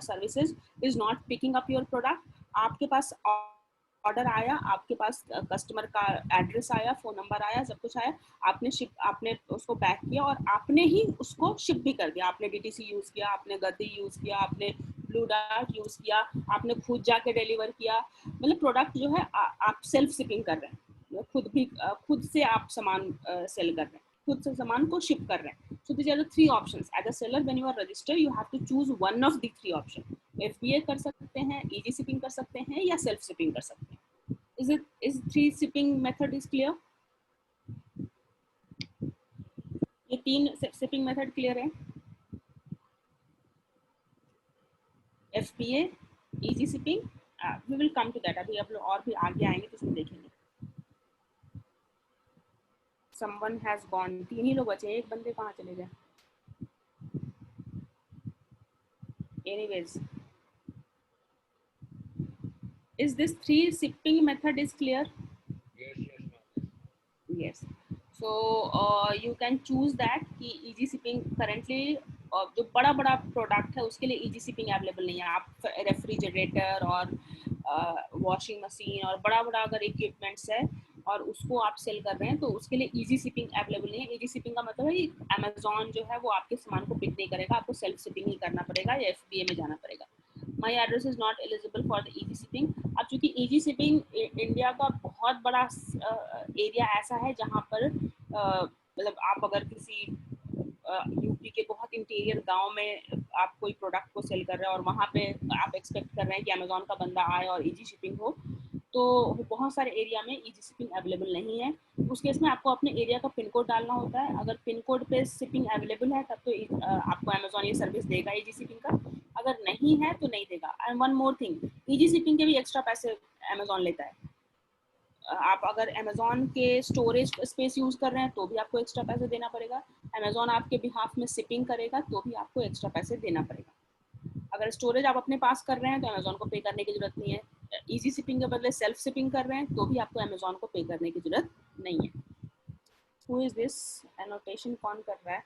services is not picking up your product. आपके पास ऑर्डर आया, आपके पास कस्टमर का एड्रेस आया, फोन नंबर आया, सब कुछ आया, आपने उसको पैक किया और आपने ही उसको शिप भी कर दिया। आपने DTC यूज किया, आपने गद्दी यूज किया, आपने ब्लू डार्ट यूज किया, आपने खुद जाके डिलीवर किया। मतलब प्रोडक्ट जो है आप सेल्फ शिपिंग कर रहे हैं, खुद से आप सामान सेल कर रहे हैं, खुद से सामान को शिप कर रहे हैं। So these are the three options. As a seller, when you are registered, you have to choose one of the three options. FBA कर सकते हैं, easy shipping कर सकते हैं, या self shipping कर सकते हैं। Is three shipping method is clear? ये 3 shipping method clear है? FBA, easy shipping, we will come to that. अभी आप लोग और भी आगे आएंगे तो उसमें देखेंगे। Someone has gone. 3 ही लोग बचे, एक बंदे कहाँ चले गए? Anyways, is this 3 shipping method is clear? Yes. So you can choose that कि easy shipping currently जो बड़ा बड़ा प्रोडक्ट है उसके लिए easy shipping अवेलेबल नहीं है। आप रेफ्रिजरेटर और वॉशिंग मशीन और बड़ा बड़ा अगर इक्विपमेंट्स है और उसको आप सेल कर रहे हैं तो उसके लिए इजी शिपिंग अवेलेबल नहीं है। इजी शिपिंग का मतलब है अमेजॉन जो है वो आपके सामान को पिक नहीं करेगा, आपको सेल्फ शिपिंग ही करना पड़ेगा या FBA में जाना पड़ेगा। माई address is not eligible for the easy shipping. अब चूंकि इजी शिपिंग इंडिया का बहुत बड़ा एरिया ऐसा है जहाँ पर मतलब आप अगर किसी यूपी के बहुत इंटीरियर गांव में आप कोई प्रोडक्ट को सेल कर रहे हैं और वहाँ पे आप एक्सपेक्ट कर रहे हैं कि अमेजोन का बंदा आए और इजी शिपिंग हो, तो बहुत सारे एरिया में इजी शिपिंग अवेलेबल नहीं है। उस केस में आपको अपने एरिया का पिन कोड डालना होता है। अगर पिन कोड पे शिपिंग अवेलेबल है तब तो आपको अमेजोन ये सर्विस देगा इजी शिपिंग का, अगर नहीं है तो नहीं देगा। And one more thing, easy shipping के भी एक्स्ट्रा पैसे अमेजोन लेता है। आप अगर अमेजोन के स्टोरेज स्पेस यूज कर रहे हैं तो भी आपको एक्स्ट्रा पैसे देना पड़ेगा। अमेजोन आपके बिहाफ में शिपिंग करेगा तो भी आपको एक्स्ट्रा पैसे देना पड़ेगा। अगर स्टोरेज आप अपने पास कर रहे हैं तो अमेजोन को पे करने की जरूरत नहीं है। इजी शिपिंग के बदले सेल्फ शिपिंग कर रहे हैं तो भी आपको अमेजोन को पे करने की जरूरत नहीं है। Who is this? एनोटेशन कौन कर रहा है?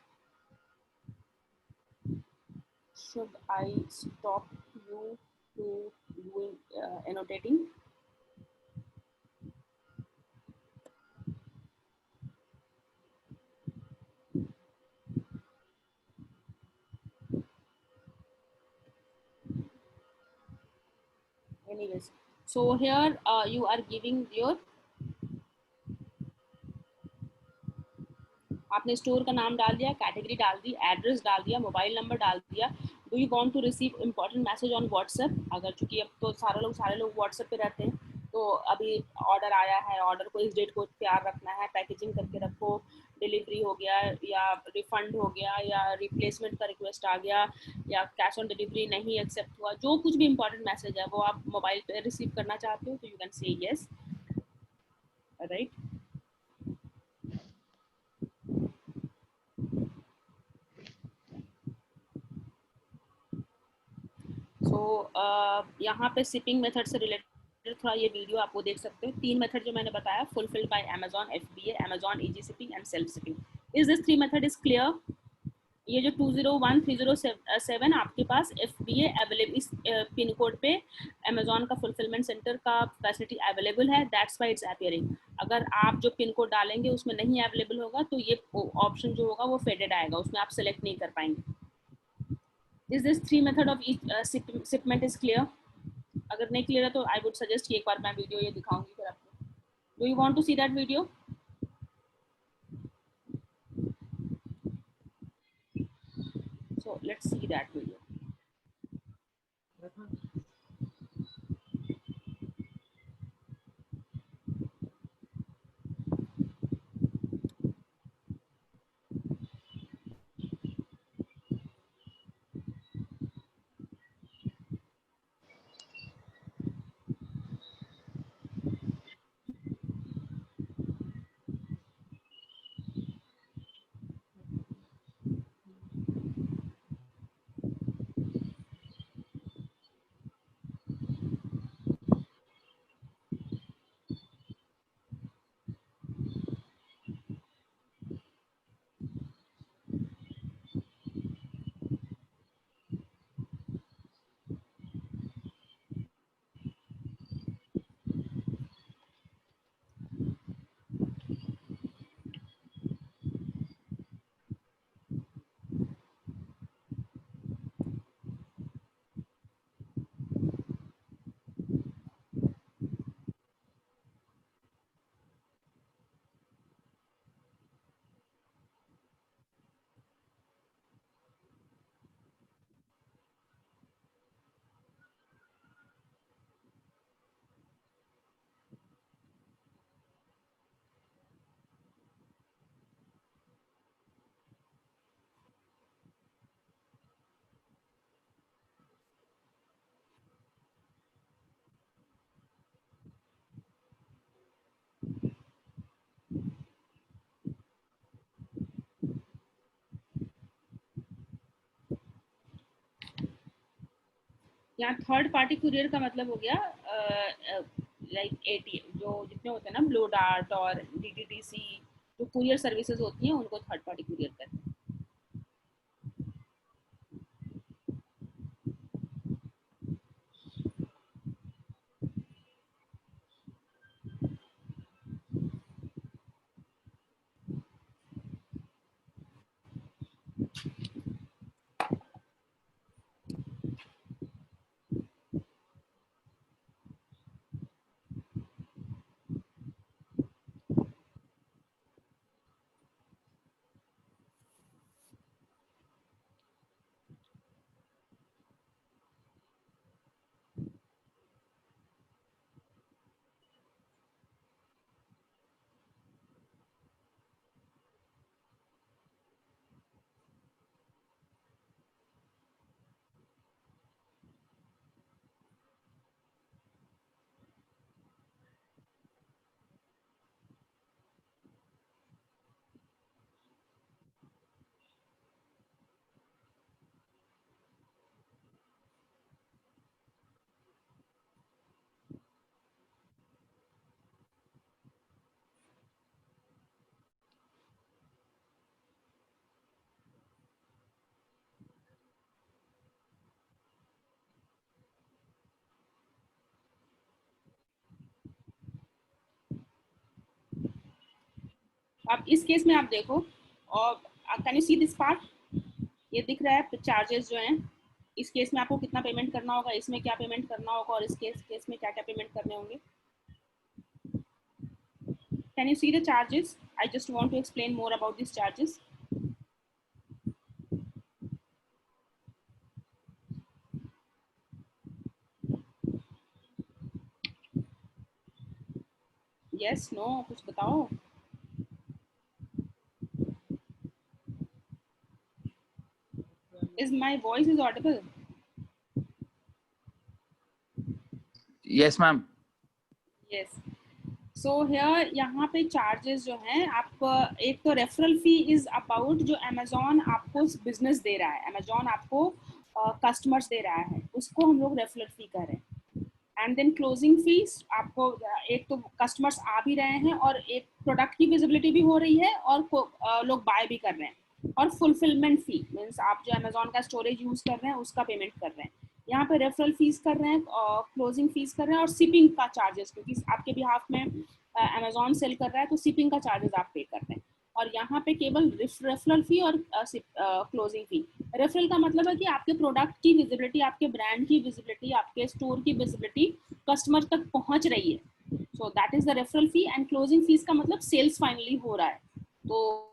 Should I stop you to doing annotating? Anyways, so here you are giving your आपने स्टोर का नाम डाल दिया, कैटेगरी डाल दी, एड्रेस डाल दिया, मोबाइल नंबर डाल दिया। Do you want to receive important message on WhatsApp? अगर चूंकि अब तो सारे लोग व्हाट्सएप पे रहते हैं, तो अभी ऑर्डर आया है, ऑर्डर को इस डेट को तैयार रखना है, पैकेजिंग करके रखो, डिलीवरी हो गया या रिफंड हो गया या रिप्लेसमेंट का रिक्वेस्ट आ गया या कैश ऑन डिलीवरी नहीं एक्सेप्ट हुआ, जो कुछ भी इंपॉर्टेंट मैसेज है वो आप मोबाइल पे रिसीव करना चाहते हो, तो you can say yes, right. So यहाँ पे शिपिंग मेथड से रिलेटेड थोड़ा ये वीडियो आपको देख सकते हो। 3 मेथड जो मैंने बताया, fulfilled by Amazon, FBA, Amazon easy shipping and self shipping. Is this 3 method is clear? ये जो 201307 आपके पास FBA अवेलेबल, इस पिन कोड पे अमेजॉन का फुलफिलमेंट सेंटर का फैसिलिटी अवेलेबल है, दैट्स व्हाई इट्स अपीयरिंग। अगर आप जो पिन कोड डालेंगे उसमें नहीं अवेलेबल होगा तो ये ऑप्शन जो होगा वो फेडेड आएगा, उसमें आप सेलेक्ट नहीं कर पाएंगे। Is this 3 method of each shipment is clear? अगर नहीं क्लियर है तो आई वुड सजेस्ट कि एक बार मैं वीडियो ये दिखाऊंगी फिर आपको। Do you want to see that video? So let's see that video. यहाँ थर्ड पार्टी कुरियर का मतलब हो गया लाइक ATM, जो जितने होते हैं ना ब्लू डार्ट और DTDC, जो कुरियर सर्विसेज होती हैं उनको थर्ड पार्टी कुरियर कहते हैं। अब इस केस में आप देखो, और can you see this part, ये दिख रहा है चार्जेस जो हैं। इस केस में आपको कितना पेमेंट करना होगा, इसमें क्या पेमेंट करना होगा और इस केस में क्या क्या पेमेंट करने होंगे। Can you see the charges? I just want to explain more about these charges. Yes, no, कुछ बताओ. Is my voice is audible? Yes, ma'am. Yes. So here यहाँ पे चार्जेस जो हैं, आप एक तो रेफरल फी इज अबाउट जो अमेजोन आपको बिजनेस दे रहा है, अमेजोन आपको कस्टमर्स दे रहा है, उसको हम लोग रेफरल फी कर रहे हैं. एंड देन क्लोजिंग फीस, आपको एक तो कस्टमर्स आ भी रहे हैं और एक प्रोडक्ट की विजिबिलिटी भी हो रही है और लोग बाय भी कर रहे हैं. और फुलफिलमेंट फी मीन्स आप जो अमेजोन का स्टोरेज यूज कर रहे हैं उसका पेमेंट कर रहे हैं. यहाँ पे रेफरल फीस कर रहे हैं, क्लोजिंग फीस कर रहे हैं और शिपिंग का चार्जेस, क्योंकि आपके बिहाफ में अमेजोन सेल कर रहा है तो शिपिंग का चार्जेस आप पे कर रहे हैं. और यहाँ पे केवल रेफरल फी और क्लोजिंग फी. रेफरल का मतलब है कि आपके प्रोडक्ट की विजिबिलिटी, आपके ब्रांड की विजिबिलिटी, आपके स्टोर की विजिबिलिटी कस्टमर तक पहुंच रही है. So that is the referral fee. And closing fees का मतलब सेल्स फाइनली हो रहा है. तो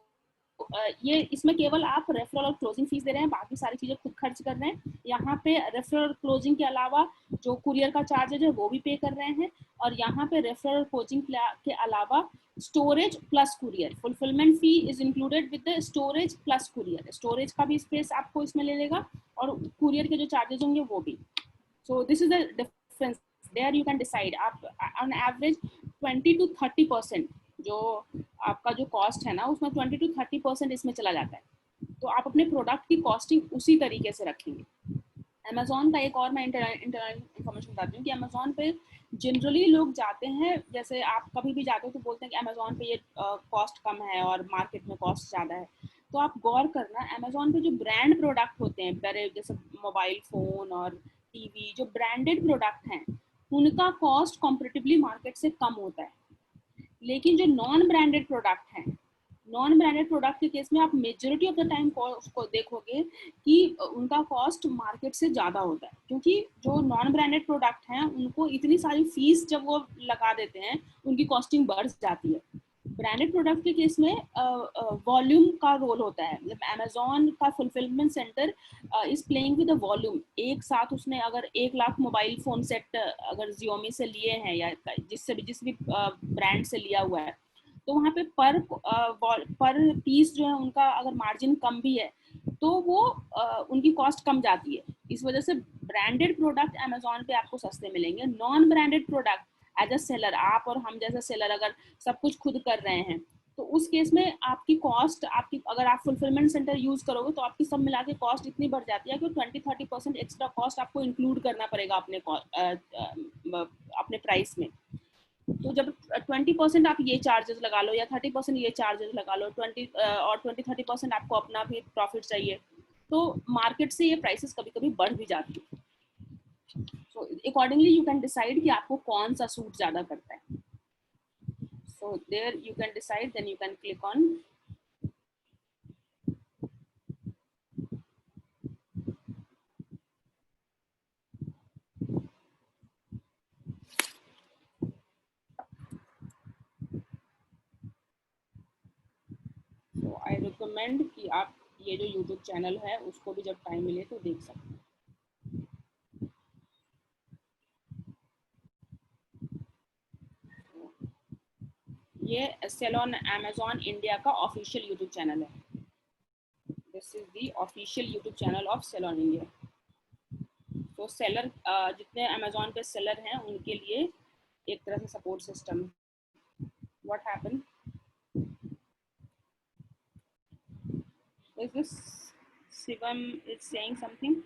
ये इसमें केवल आप रेफरल और क्लोजिंग फीस दे रहे हैं, बाकी सारी चीजें खुद खर्च कर रहे हैं. यहाँ पे रेफरल और क्लोजिंग के अलावा जो कुरियर का चार्जेज है वो भी पे कर रहे हैं. और यहाँ पे रेफरल और क्लोजिंग के अलावा storage plus courier, fulfilment fee is included with the storage plus courier. Storage का भी स्पेस आपको इसमें ले लेगा और कुरियर के जो चार्जेस होंगे वो भी. So this is the difference. There you can decide. आप ऑन एवरेज 20 to 30% जो आपका जो कॉस्ट है ना, उसमें 20 to 30% इसमें चला जाता है. तो आप अपने प्रोडक्ट की कॉस्टिंग उसी तरीके से रखेंगे. अमेजोन का एक और मैं इंटरनल इन्फॉर्मेशन बताती हूँ कि अमेजोन पे जनरली लोग जाते हैं, जैसे आप कभी भी जाते हो तो बोलते हैं कि अमेजोन पे ये कॉस्ट कम है और मार्केट में कॉस्ट ज़्यादा है. तो आप गौर करना, अमेजोन पे जो ब्रांड प्रोडक्ट होते हैं, बड़े जैसे मोबाइल फ़ोन और टीवी, जो ब्रांडेड प्रोडक्ट हैं उनका कॉस्ट कॉम्परेटिवली मार्केट से कम होता है. लेकिन जो नॉन ब्रांडेड प्रोडक्ट हैं, नॉन ब्रांडेड प्रोडक्ट के केस में आप मेजोरिटी ऑफ द टाइम को देखोगे कि उनका कॉस्ट मार्केट से ज़्यादा होता है, क्योंकि जो नॉन ब्रांडेड प्रोडक्ट हैं उनको इतनी सारी फीस जब वो लगा देते हैं उनकी कॉस्टिंग बढ़ जाती है. ब्रांडेड प्रोडक्ट के केस में वॉल्यूम का रोल होता है. अमेजोन का fulfilment centre is playing with the volume. एक साथ उसने अगर 1 लाख मोबाइल फोन सेट अगर जियोमी से लिए हैं या जिस भी ब्रांड से लिया हुआ है, तो वहाँ पे पर पीस जो है उनका अगर मार्जिन कम भी है तो वो उनकी कॉस्ट कम जाती है. इस वजह से ब्रांडेड प्रोडक्ट अमेजोन पे आपको सस्ते मिलेंगे. Non branded product as a seller, आप और हम जैसे सेलर अगर सब कुछ खुद कर रहे हैं तो उस केस में आपकी कॉस्ट, आपकी अगर आप फुलफिलमेंट सेंटर यूज करोगे तो आपकी सब मिला के कॉस्ट इतनी बढ़ जाती है कि 20-30% एक्स्ट्रा कॉस्ट आपको इंक्लूड करना पड़ेगा अपने प्राइस में. तो जब 20% आप ये चार्जेस लगा लो या 30% ये चार्जेस लगा लो, 20-30% आपको अपना भी प्रॉफिट चाहिए, तो मार्केट से ये प्राइसेस कभी कभी बढ़ भी जाती है. So accordingly you can decide कि आपको कौन सा सूट ज़्यादा करता है. So there you can decide, then you can click on. तो आई रिकमेंड कि आप ये जो यूट्यूब चैनल है उसको भी जब टाइम मिले तो देख सकते हैं. ये सेल ऑन अमेजोन इंडिया का ऑफिशियल यूट्यूब चैनल है. This is the official YouTube channel of sell on India. तो सेलर जितने अमेजोन पे सेलर हैं उनके लिए एक तरह से support system. What happen? Is this Shivam is saying something?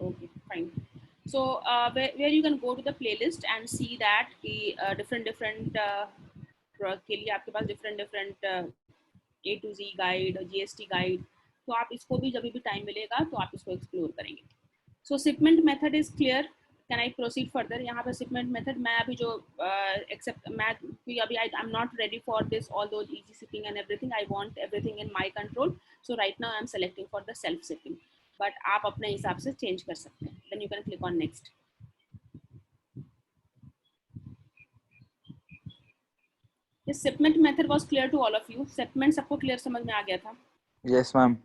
Okay, fine. So where you can go to the playlist and see that कि different के लिए आपके पास different A to Z guide, GST guide. तो आप इसको भी जब भी टाइम मिलेगा तो आप इसको एक्सप्लोर करेंगे. So shipment method is clear. Can I proceed further? यहाँ पे shipment method मैं अभी जो except मैं अभी I'm not ready for this, all those easy shipping and everything. I want everything in my control. So right now I'm selecting for the self shipping. But आप अपने हिसाब से चेंज कर सकते हैं. Then you can click on next. The shipment method was clear to all of you. Shipment सबको clear समझ में आ गया था? Yes ma'am.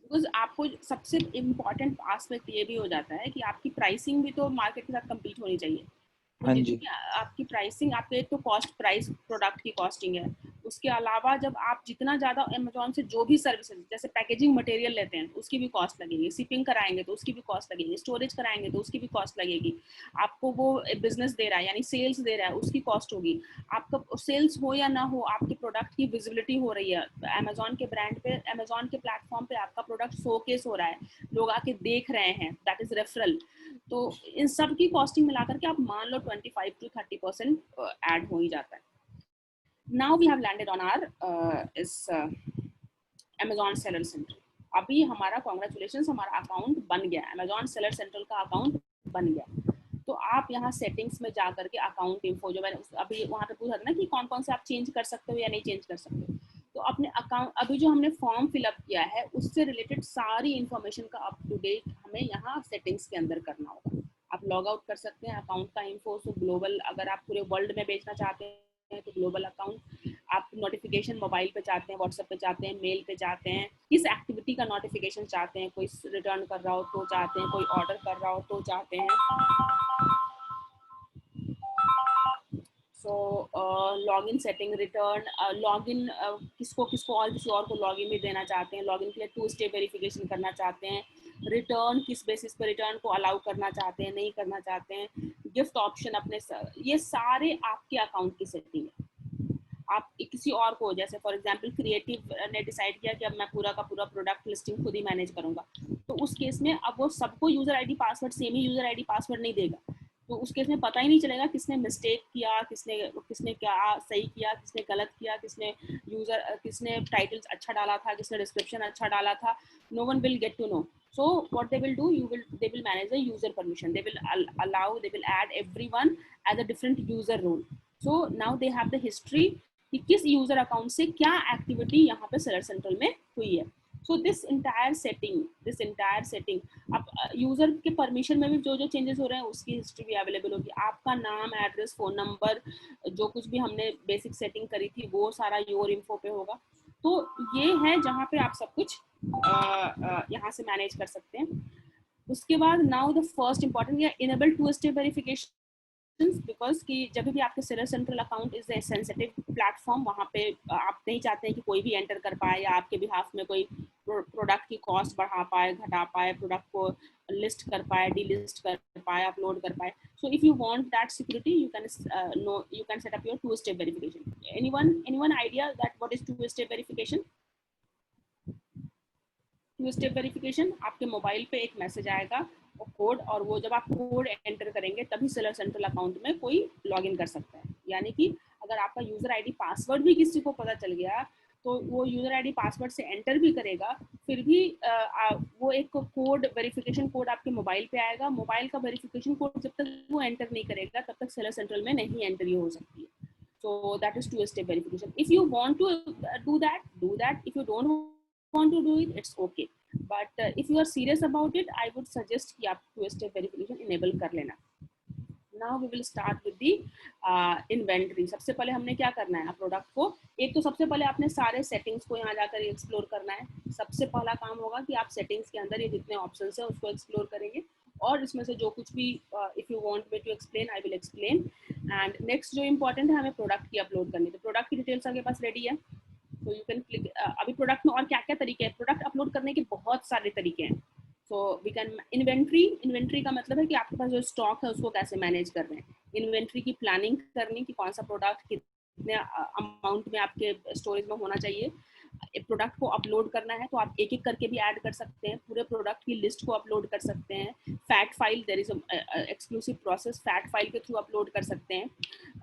बिकॉज आपको सबसे इम्पोर्टेंट आस्पेक्ट ये भी हो जाता है कि आपकी प्राइसिंग भी तो मार्केट के साथ कम्पीट होनी चाहिए. हाँ जी. आपकी प्राइसिंग, आपके एक तो कॉस्ट प्राइस प्रोडक्ट की कॉस्टिंग है, उसके अलावा जब आप जितना ज़्यादा अमेजोन से जो भी सर्विसेज जैसे पैकेजिंग मटेरियल लेते हैं उसकी भी कॉस्ट लगेगी, शिपिंग कराएंगे तो उसकी भी कॉस्ट लगेगी, स्टोरेज कराएंगे तो उसकी भी कॉस्ट लगेगी, आपको वो बिजनेस दे रहा है यानी सेल्स दे रहा है उसकी कॉस्ट होगी, आपका सेल्स हो या ना हो आपके प्रोडक्ट की विजिबिलिटी हो रही है अमेजोन के ब्रांड पे, अमेजोन के प्लेटफॉर्म पे आपका प्रोडक्ट शोकेस हो रहा है, लोग आके देख रहे हैं, दैट इज रेफरल. तो इन सब की कॉस्टिंग मिलाकर के आप मान लो 25 to 30% ऐड हो ही जाता है. Now we have landed on our इस अमेजोन सेलर सेंटर. अभी हमारा कांग्रेचुलेशंस, हमारा अकाउंट बन गया, अमेजोन सेलर सेंट्रल का अकाउंट बन गया. तो आप यहाँ सेटिंग्स में जा करके अकाउंट इन्फो जो मैंने अभी वहाँ पे पूछा था ना कि कौन कौन से आप चेंज कर सकते हो या नहीं चेंज कर सकते हो, तो अपने अकाउंट अभी जो हमने फॉर्म फिलअप किया है उससे रिलेटेड सारी इंफॉर्मेशन का अप टू डेट हमें यहाँ सेटिंग्स के अंदर करना होगा. आप लॉग आउट कर सकते हैं अकाउंट का इन्फो. सो ग्लोबल, अगर आप पूरे वर्ल्ड में बेचना चाहते हैं तो ग्लोबल अकाउंट, आप नोटिफिकेशन मोबाइल पे चाहते हैं, व्हाट्सएप पे चाहते हैं, मेल पे चाहते हैं, किस एक्टिविटी का नोटिफिकेशन चाहते हैं, कोई रिटर्न कर रहा हो तो चाहते हैं, कोई ऑर्डर कर रहा हो तो चाहते हैं. सो लॉगिन सेटिंग, रिटर्न, लॉगिन किसको किसको और किसी और को लॉगिन भी देना चाहते हैं, लॉगिन के लिए 2 स्टेप वेरिफिकेशन करना चाहते हैं, रिटर्न किस बेसिस पर रिटर्न को अलाउ करना चाहते हैं, नहीं करना चाहते हैं, गिफ्ट ऑप्शन अपने, ये सारे आपके अकाउंट की सेटिंग है. आप किसी और को, जैसे फॉर एग्जांपल क्रिएटिव ने डिसाइड किया कि अब मैं पूरा का पूरा प्रोडक्ट लिस्टिंग खुद ही मैनेज करूंगा, तो उस केस में अब वो सबको यूजर आईडी पासवर्ड सेम ही यूजर आईडी पासवर्ड नहीं देगा, तो उस केस में पता ही नहीं चलेगा किसने मिस्टेक किया, किसने क्या सही किया, किसने गलत किया, किसने टाइटल्स अच्छा डाला था, किसने डिस्क्रिप्शन अच्छा डाला था. No one will get to know. So what they will do, they will manage the user permission, they will add everyone as a different user role. So now they have the history कि किस user account से क्या activity यहाँ पे seller central में हुई है. So this entire setting अब यूजर के परमिशन में भी जो जो चेंजेस हो रहे हैं उसकी हिस्ट्री भी अवेलेबल होगी. आपका नाम, एड्रेस, फोन नंबर, जो कुछ भी हमने बेसिक सेटिंग करी थी वो सारा योर इन्फो पे होगा. तो ये है जहाँ पे आप सब कुछ यहाँ से मैनेज कर सकते हैं. उसके बाद नाउ द फर्स्ट इंपॉर्टेंट, या इनेबल 2 स्टेप वेरिफिकेशन, बिकॉज कि जब भी आपके seller central account is a sensitive platform, वहाँ पे आप नहीं चाहते हैं कि कोई भी एंटर कर पाए या आपके बिहाफ में कोई प्रोडक्ट की कॉस्ट बढ़ा पाए, घटा पाए, प्रोडक्ट को लिस्ट कर पाए, डीलिस्ट कर पाए, अपलोड कर पाए. So if you want that security you can set up your 2 step verification. Anyone idea that what is 2 step verification? 2 step verification, आपके मोबाइल पे एक मैसेज आएगा और कोड, और वो जब आप कोड एंटर करेंगे तभी सेलर सेंट्रल अकाउंट में कोई लॉगिन कर सकता है. यानी कि अगर आपका यूजर आईडी पासवर्ड भी किसी को पता चल गया तो वो यूजर आईडी पासवर्ड से एंटर भी करेगा, फिर भी वो एक कोड, वेरिफिकेशन कोड आपके मोबाइल पे आएगा. मोबाइल का वेरिफिकेशन कोड जब तक वो एंटर नहीं करेगा तब तक सेलर सेंट्रल में नहीं एंट्री हो सकती है. So that is 2 step verification. If you want to do that. If you don't want to do it, it's okay, but if you are serious about it, I would suggest कि आप 2 step verification enable कर लेना. Now we will start with the inventory. सबसे पहले हमने क्या करना है, प्रोडक्ट को, एक तो सबसे पहले आपने सारे सेटिंग्स को यहाँ जाकर एक्सप्लोर करना है. सबसे पहला काम होगा कि आप सेटिंग्स के अंदर ये जितने ऑप्शंस है उसको एक्सप्लोर करेंगे, और इसमें से जो कुछ भी if you want me to explain I will explain. And next जो इंपॉर्टेंट है, हमें प्रोडक्ट की अपलोड करनी है. तो प्रोडक्ट की डिटेल्स आपके पास रेडी है, तो यू कैन क्लिक. अभी प्रोडक्ट में और क्या क्या तरीके हैं, प्रोडक्ट अपलोड करने के बहुत सारे तरीके हैं. सो वी कैन इन्वेंट्री का मतलब है कि आपके पास जो स्टॉक है उसको कैसे मैनेज कर रहे हैं. इन्वेंट्री की प्लानिंग करनी कि कौन सा प्रोडक्ट कितने अमाउंट में आपके स्टोरेज में होना चाहिए. प्रोडक्ट को अपलोड करना है तो आप एक एक करके भी ऐड कर सकते हैं, पूरे प्रोडक्ट की लिस्ट को अपलोड कर सकते हैं. Flat file, there is exclusive process, flat file के थ्रू अपलोड कर सकते हैं.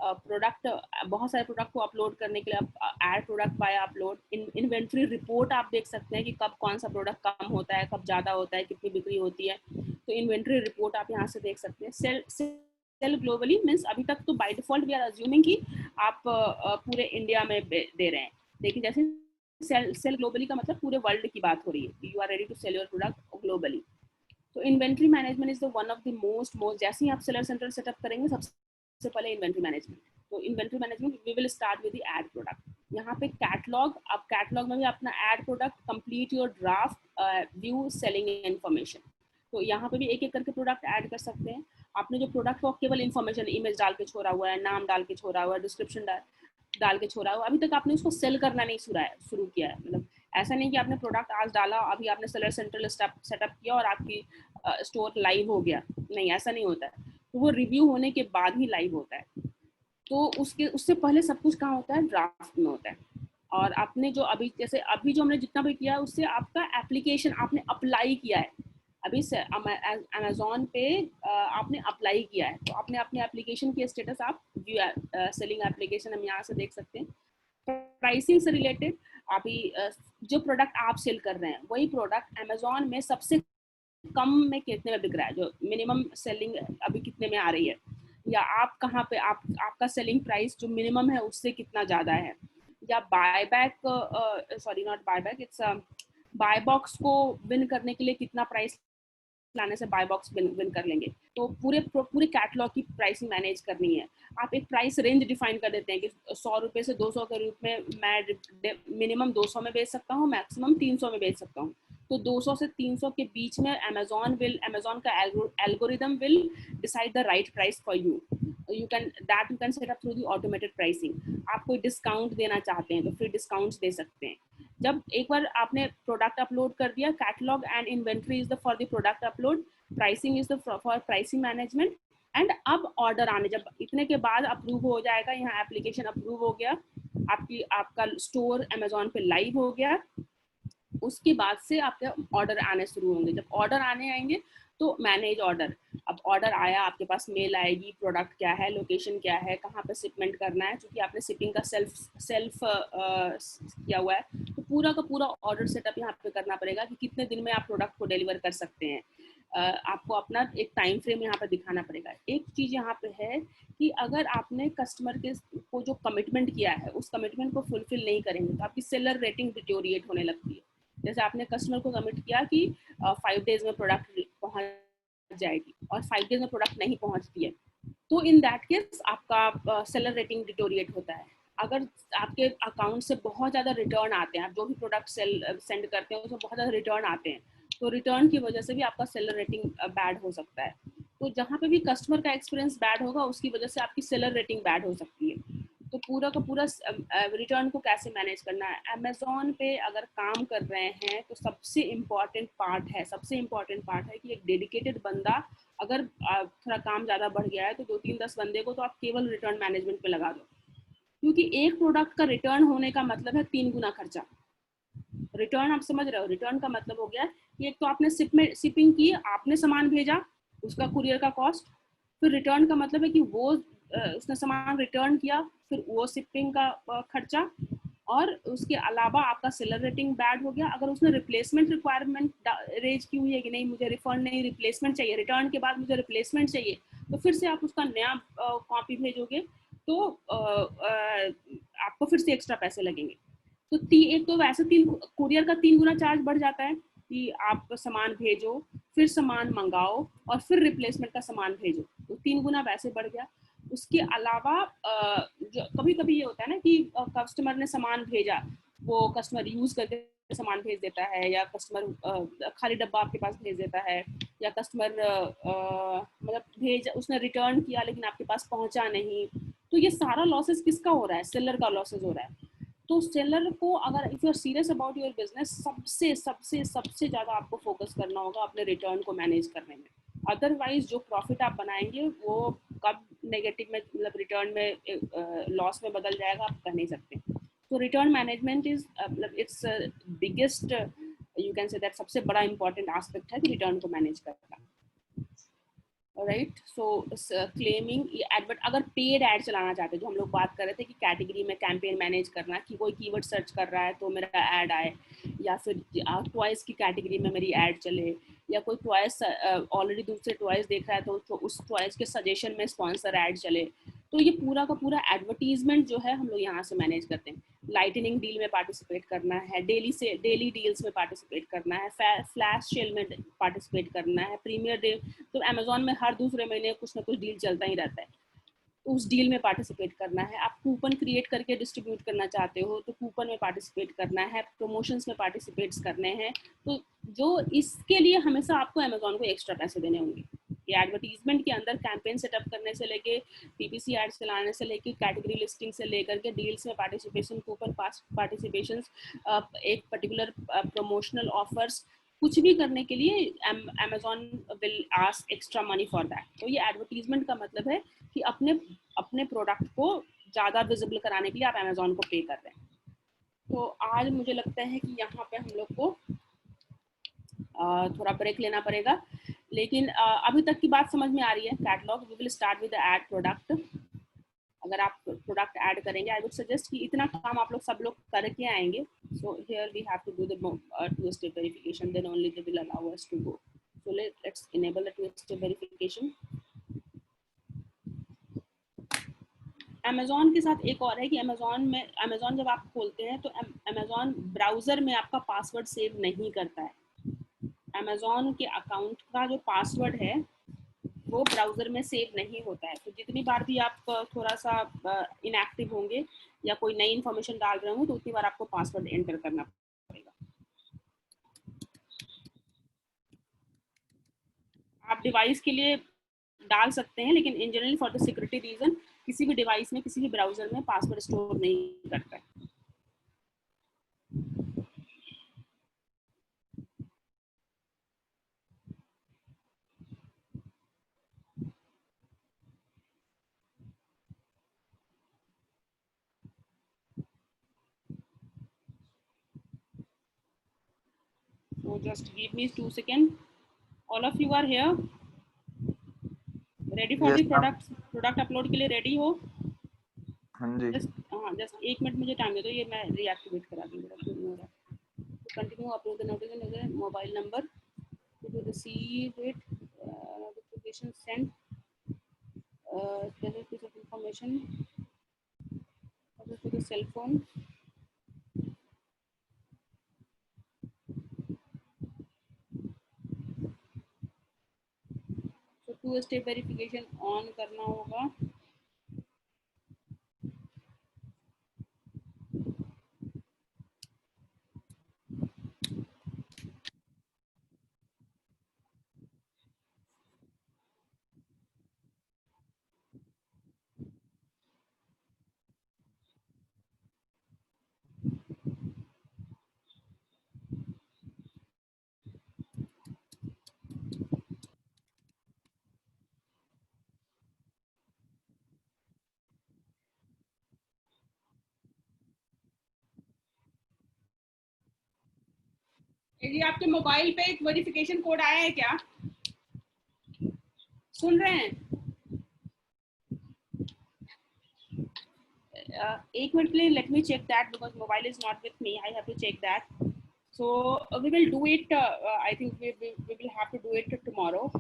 प्रोडक्ट, बहुत सारे प्रोडक्ट को अपलोड करने के लिए आप add product by upload. Inventory report आप देख सकते हैं कि कब कौन सा प्रोडक्ट कम होता है, कब ज़्यादा होता है, कितनी बिक्री होती है, तो इन्वेंट्री रिपोर्ट आप यहाँ से देख सकते हैं. सेल ग्लोबली मीन्स अभी तक तो by default we are assuming कि आप पूरे इंडिया में दे रहे हैं, लेकिन जैसे सेल ग्लोबली का मतलब पूरे वर्ल्ड की बात हो रही है, you are ready to sell your product globally. तो inventory management is the one of the most जैसे ही आप सेलर सेंटर सेटअप करेंगे सबसे पहले इन्वेंट्री मैनेजमेंट। तो inventory management we will start with the add product. यहाँ पे कैटलॉग, आप कैटलॉग में भी अपना add product, complete your draft, view, selling information. तो यहाँ पे भी एक एक करके प्रोडक्ट ऐड कर सकते हैं। आपने जो प्रोडक्ट को केवल इन्फॉर्मेशन, इमेज डाल के छोड़ा हुआ है, नाम डाल के छोड़ा हुआ है, डिस्क्रिप्शन डाल के छोड़ा हुआ, अभी तक आपने उसको सेल करना नहीं शुरू किया है। मतलब ऐसा नहीं कि आपने प्रोडक्ट आज डाला, अभी आपने सेलर सेंटर सेटअप किया और आपकी स्टोर लाइव हो गया, नहीं, ऐसा नहीं होता है। तो वो रिव्यू होने के बाद ही लाइव होता है। तो उससे पहले सब कुछ कहाँ होता है, ड्राफ्ट में होता है। और आपने जो अभी जो हमने जितना भी किया उससे आपका एप्लीकेशन आपने अप्लाई किया है, अभी से अमेज़ॉन पे आपने अप्लाई किया है, तो आपने अपने एप्लीकेशन की स्टेटस आप सेलिंग एप्लीकेशन हम यहाँ से देख सकते हैं। प्राइसिंग से रिलेटेड अभी जो प्रोडक्ट आप सेल कर रहे हैं वही प्रोडक्ट अमेज़ॉन में सबसे कम में कितने में बिक रहा है, जो मिनिमम सेलिंग अभी कितने में आ रही है, या आप कहाँ पे आपका सेलिंग प्राइस जो मिनिमम है उससे कितना ज़्यादा है, या buyback, sorry not buyback, it's buy box को विन करने के लिए कितना प्राइस लाने से बाय बॉक्स विन कर लेंगे। तो पूरे कैटलॉग की प्राइसिंग मैनेज करनी है। आप एक प्राइस रेंज डिफाइन कर देते हैं कि 100 रुपये से 200 के रूप में मैं मिनिमम 200 में बेच सकता हूँ, मैक्सिमम 300 में बेच सकता हूँ। तो 200 से 300 के बीच में अमेज़ॉन का algorithm will decide the right price for you. You can set up through the automated pricing. आप कोई डिस्काउंट देना चाहते हैं तो फिर डिस्काउंट्स दे सकते हैं। जब एक बार आपने प्रोडक्ट अपलोड कर दिया, catalogue and inventory is the for the product upload, pricing is the for pricing management, and अब ऑर्डर आने, जब इतने के बाद अप्रूव हो जाएगा, यहाँ एप्लीकेशन अप्रूव हो गया, आपका स्टोर अमेज़ॉन पे लाइव हो गया, उसके बाद से आपके ऑर्डर आने शुरू होंगे। जब ऑर्डर आने आएंगे तो मैनेज ऑर्डर। अब ऑर्डर आया, आपके पास मेल आएगी, प्रोडक्ट क्या है, लोकेशन क्या है, कहाँ पे शिपमेंट करना है, क्योंकि आपने शिपिंग का सेल्फ किया हुआ है, तो पूरा का पूरा ऑर्डर सेटअप यहाँ पे करना पड़ेगा कि कितने दिन में आप प्रोडक्ट को डिलीवर कर सकते हैं। आपको अपना एक टाइम फ्रेम यहाँ पे दिखाना पड़ेगा। एक चीज़ यहाँ पे है कि अगर आपने कस्टमर को जो कमिटमेंट किया है उस कमिटमेंट को फुलफिल नहीं करेंगे तो आपकी सेलर रेटिंग डिटोरिएट होने लगती है। जैसे आपने कस्टमर को कमिट किया कि 5 डेज में प्रोडक्ट पहुंच जाएगी और 5 डेज में प्रोडक्ट नहीं पहुंचती है, तो इन दैट केस आपका सेलर रेटिंग डिटोरिएट होता है। अगर आपके अकाउंट से बहुत ज़्यादा रिटर्न आते हैं, आप जो भी प्रोडक्ट सेंड करते हैं उसमें बहुत ज़्यादा रिटर्न आते हैं, तो रिटर्न की वजह से भी आपका सेलर रेटिंग बैड हो सकता है। तो जहाँ पे भी कस्टमर का एक्सपीरियंस बैड होगा उसकी वजह से आपकी सेलर रेटिंग बैड हो सकती है। तो पूरा का पूरा रिटर्न को कैसे मैनेज करना है, अमेज़ॉन पे अगर काम कर रहे हैं तो सबसे इम्पॉर्टेंट पार्ट है कि एक डेडिकेटेड बंदा, अगर थोड़ा काम ज़्यादा बढ़ गया है तो 2-3-10 बंदे को तो आप केवल रिटर्न मैनेजमेंट पे लगा दो, क्योंकि एक प्रोडक्ट का रिटर्न होने का मतलब है 3 गुना खर्चा। रिटर्न आप समझ रहे हो, रिटर्न का मतलब हो गया कि एक तो आपने शिपिंग की, आपने सामान भेजा, उसका कुरियर का कॉस्ट, फिर रिटर्न का मतलब है कि वो उसने सामान रिटर्न किया, फिर वो शिपिंग का खर्चा, और उसके अलावा आपका सेलर रेटिंग बैड हो गया। अगर उसने रिप्लेसमेंट रिक्वायरमेंट रेज की हुई है कि नहीं मुझे रिफंड नहीं, रिप्लेसमेंट चाहिए, रिटर्न के बाद मुझे रिप्लेसमेंट चाहिए, तो फिर से आप उसका नया कॉपी भेजोगे तो आपको फिर से एक्स्ट्रा पैसे लगेंगे। तो एक तो वैसे कुरियर का 3 गुना चार्ज बढ़ जाता है कि आप सामान भेजो, फिर सामान मंगाओ और फिर रिप्लेसमेंट का सामान भेजो, तो 3 गुना वैसे बढ़ गया। उसके अलावा जो कभी कभी ये होता है ना कि कस्टमर ने सामान भेजा, वो कस्टमर यूज करके सामान भेज देता है, या कस्टमर खाली डब्बा आपके पास भेज देता है, या कस्टमर मतलब उसने रिटर्न किया लेकिन आपके पास पहुंचा नहीं, तो ये सारा लॉसेस किसका हो रहा है, सेलर का लॉसेस हो रहा है। तो सेलर को अगर if you are serious about your business, सबसे ज़्यादा आपको फोकस करना होगा अपने रिटर्न को मैनेज करने में। अदरवाइज जो प्रॉफिट आप बनाएंगे वो कब नेगेटिव में, मतलब रिटर्न में लॉस में बदल जाएगा आप कह नहीं सकते। तो रिटर्न मैनेजमेंट इज मतलब it's biggest, you can say that सबसे बड़ा इंपॉर्टेंट एस्पेक्ट है रिटर्न को मैनेज करना। राइट, सो क्लेमिंग एडवर्ट, अगर पेड ऐड चलाना चाहते हैं, जो हम लोग बात कर रहे थे कि कैटेगरी में कैंपेन मैनेज करना, कि कोई कीवर्ड सर्च कर रहा है तो मेरा ऐड आए, या फिर टॉयज की कैटेगरी में मेरी ऐड चले, या कोई टॉयज ऑलरेडी दूसरे टॉयज देख रहा है तो उस टॉयज के सजेशन में स्पॉन्सर ऐड चले, तो ये पूरा का पूरा एडवर्टीजमेंट जो है हम लोग यहाँ से मैनेज करते हैं। लाइटनिंग डील में पार्टिसिपेट करना है, डेली डील्स में पार्टिसिपेट करना है, फ्लैश सेल में पार्टिसिपेट करना है, प्रीमियर डे, तो अमेजोन में हर दूसरे महीने कुछ ना कुछ डील चलता ही रहता है, उस डील में पार्टिसिपेट करना है। आप कूपन क्रिएट करके डिस्ट्रीब्यूट करना चाहते हो तो कूपन में पार्टिसिपेट करना है, प्रमोशंस में पार्टिसिपेट्स करने हैं। तो जो इसके लिए हमेशा आपको अमेजोन को एक्स्ट्रा पैसे देने होंगे। ये एडवर्टीजमेंट के अंदर कैंपेन सेटअप करने से लेके पीपीसी एड्स चलाने से लेके कैटेगरी लिस्टिंग से लेकर के डील्स में पार्टिसिपेशन, कूपन पार्टिसिपेशन, एक पर्टिकुलर प्रमोशनल ऑफर्स, कुछ भी करने के लिए Amazon will ask extra money for that. तो ये एडवर्टीजमेंट का मतलब है कि अपने प्रोडक्ट को ज़्यादा विजिबल कराने के लिए आप अमेजोन को पे कर रहे हैं। तो आज मुझे लगता है कि यहाँ पे हम लोग को थोड़ा ब्रेक लेना पड़ेगा, लेकिन अभी तक की बात समझ में आ रही है। Catalogue, we will start with the add product. अगर आप प्रोडक्ट ऐड करेंगे, आई वुड सजेस्ट कि इतना काम आप लोग सब लोग करके आएंगे। So here we have to do the two step verification, then only they will allow us to go. So let's enable the two step verification. Amazon के साथ एक और है कि अमेजोन जब आप खोलते हैं तो अमेजोन ब्राउजर में आपका पासवर्ड सेव नहीं करता है। अमेजोन के अकाउंट का जो पासवर्ड है वो ब्राउजर में सेव नहीं होता है। तो जितनी बार भी आप थोड़ा सा इनएक्टिव होंगे या कोई नई इन्फॉर्मेशन डाल रहे होंगे तो उतनी बार आपको पासवर्ड एंटर करना पड़ेगा। आप डिवाइस के लिए डाल सकते हैं, लेकिन in general for the security reason किसी भी डिवाइस में, किसी भी ब्राउजर में पासवर्ड स्टोर नहीं करता है। So just give me 2 seconds. All of you are here. Ready for yes, the product upload के लिए ready हो? हाँ जी। जस्ट 1 मिनट मुझे टाइम दे दो, ये मैं रीएक्टिवेट करा दूँ। मेरा क्यों नहीं हो रहा? Continue upload the notification, mobile number to receive it, notification sent, special piece of information to the cell phone. So 2 step verification on करना होगा। जी आपके मोबाइल पे एक वेरिफिकेशन कोड आया है क्या? सुन रहे हैं? 1 minute please, let me check that because mobile is not with me, I have to check that. So we will do it, I think we will have to do it tomorrow.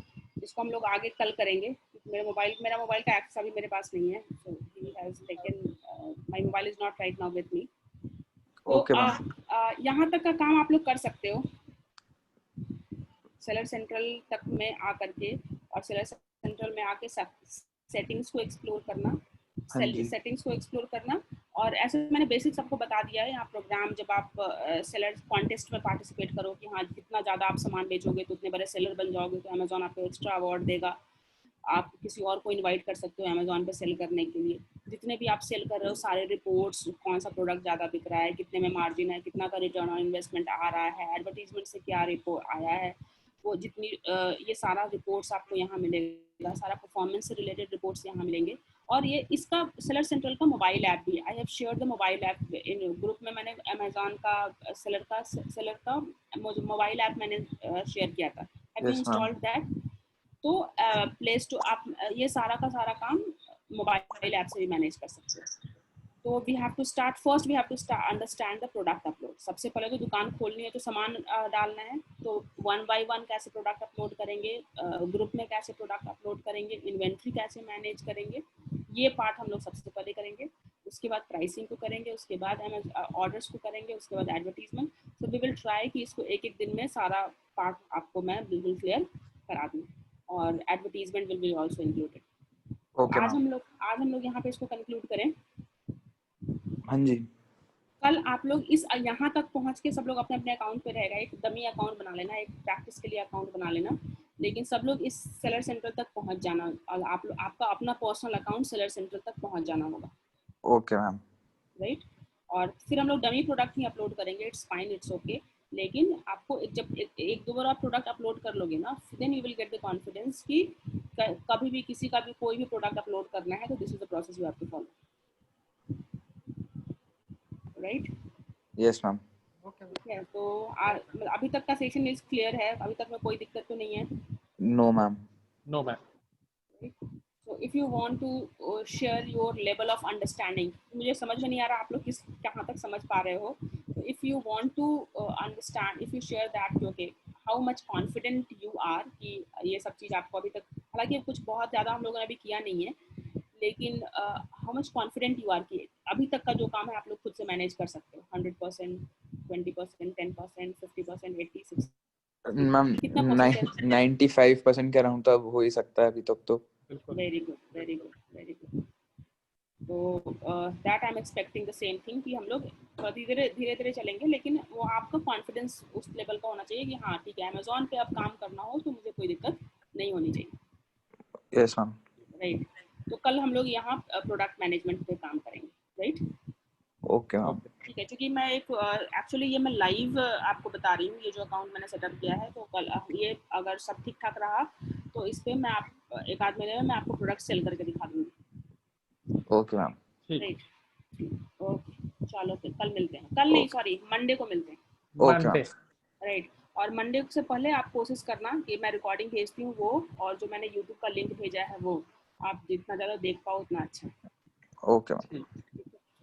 इसको हम लोग आगे कल करेंगे। मेरा mobile का access अभी मेरे पास नहीं है, so he has taken, my mobile is not right now with me. तो यहाँ तक का काम आप लोग कर सकते हो सेलर सेंट्रल तक में आकर के, और सेलर सेंट्रल में आके सेटिंग्स को एक्सप्लोर करना, सेटिंग्स को एक्सप्लोर करना। और ऐसे मैंने बेसिक्स आपको बता दिया है। यहाँ प्रोग्राम, जब आप सेलर कॉन्टेस्ट में पार्टिसिपेट करो कि हाँ जितना ज़्यादा आप सामान बेचोगे तो उतने बड़े सेलर बन जाओगे, तो अमेजोन आपको एक्स्ट्रा अवार्ड देगा। आप किसी और को इनवाइट कर सकते हो अमेजोन पे सेल करने के लिए। जितने भी आप सेल कर रहे हो सारे रिपोर्ट्स, कौन सा प्रोडक्ट ज़्यादा बिक रहा है, कितने में मार्जिन है, कितना का रिटर्न ऑन इन्वेस्टमेंट आ रहा है, एडवर्टीजमेंट से क्या रिपोर्ट आया है, वो जितनी ये सारा रिपोर्ट्स आपको यहाँ मिलेगा। सारा परफॉर्मेंस से रिलेटेड रिपोर्ट्स यहाँ मिलेंगे। और ये इसका सेलर सेंट्रल का मोबाइल ऐप भी, I have shared the mobile app in group में। मैंने अमेजोन का सेलर का मोबाइल ऐप मैंने शेयर किया था। Have you installed that? तो प्ले स्टोर आप ये सारा का सारा काम मोबाइल ऐप से भी मैनेज कर सकते हो। तो we have to start first, we have to understand the product upload. सबसे पहले तो दुकान खोलनी है तो सामान डालना है, तो 1 by 1 कैसे प्रोडक्ट अपलोड करेंगे, ग्रुप में कैसे प्रोडक्ट अपलोड करेंगे, इन्वेंट्री कैसे मैनेज करेंगे, ये पार्ट हम लोग सबसे पहले करेंगे, उसके बाद प्राइसिंग को करेंगे, उसके बाद ऑर्डर्स को करेंगे, उसके बाद advertisement. So we will try कि इसको एक एक दिन में सारा पार्ट आपको मैं बिल्कुल क्लियर करा दूँ, और advertisement will be also included. Okay आज हम लोग यहाँ पे इसको कंक्लूड करें। हाँ जी। कल आप लोग इस यहाँ तक पहुँच के सब लोग अपने अपने अकाउंट पे रहेगा, एक डमी अकाउंट बना लेना, एक प्रैक्टिस के लिए अकाउंट बना लेना, लेकिन सब लोग इस सेलर सेंटर तक पहुँच जाना, और आपका अपना पर्सनल अकाउंट सेलर सेंटर तक पहुँच जाना होगा। Okay ma'am. राइट, और फिर हम लोग डमी प्रोडक्ट ही अपलोड करेंगे, इट्स फाइन, इट्स ओके। लेकिन आपको जब एक दो बार आप प्रोडक्ट अपलोड कर लोगे ना, then you will get the confidence कि कभी भी किसी का भी कोई भी प्रोडक्ट अपलोड करना है तो this is the process you have to follow. Right, yes ma'am. ठीक है, तो अभी तक का सेशन इज क्लियर है, अभी तक में कोई दिक्कत तो नहीं है? No ma'am. No ma'am. So if you want to share your level of understanding, मुझे समझ में नहीं आ रहा आप लोग कहाँ तक समझ पा रहे हो। So if you want to understand, if you share that, okay, how much confident you are कि ये सब चीज़ आपको अभी तक, हालांकि कुछ बहुत ज़्यादा हम लोगों ने अभी किया नहीं है, लेकिन how much confident you are कि अभी तक का जो काम है आप लोग खुद से मैनेज कर सकते हो, 100%, 20%, 10%, 50%, 80%, 60%, मैम 95% के अराउंड तो हो ही सकता है अभी तक तो। Very good, very good, very good. तो that I am expecting the same thing कि हम लोग धीरे धीरे चलेंगे, लेकिन वो आपका कॉन्फिडेंस उस लेवल का होना चाहिए कि हाँ ठीक है, अमेजोन पे अब काम करना हो तो मुझे कोई दिक्कत नहीं होनी चाहिए। Yes ma'am. राइट, तो कल हम लोग यहाँ प्रोडक्ट मैनेजमेंट पे काम करेंगे। Right, okay ma'am. ठीक है, क्योंकि मैं एक एक्चुअली ये मैं लाइव आपको बता रही हूँ, ये जो अकाउंट मैंने सेटअप किया है, तो कल ये अगर सब ठीक ठाक रहा तो इस पे मैं एक आध महीने में मैं आपको प्रोडक्ट सेल करके दिखा दूंगी। Okay ma'am. राइट, ओके, चलो फिर कल मिलते हैं, कल नहीं सॉरी मंडे को मिलते हैं। ओके। राइट, और मंडे से पहले आप कोशिश करना कि मैं रिकॉर्डिंग भेजती हूँ वो, और जो मैंने यूट्यूब का लिंक भेजा है वो आप जितना ज़्यादा देख पाओ उतना अच्छा। Okay ma'am.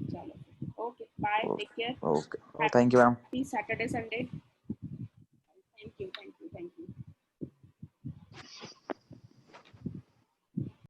चलो, okay, bye, take care, okay, thank you ma'am. Happy Saturday Sunday.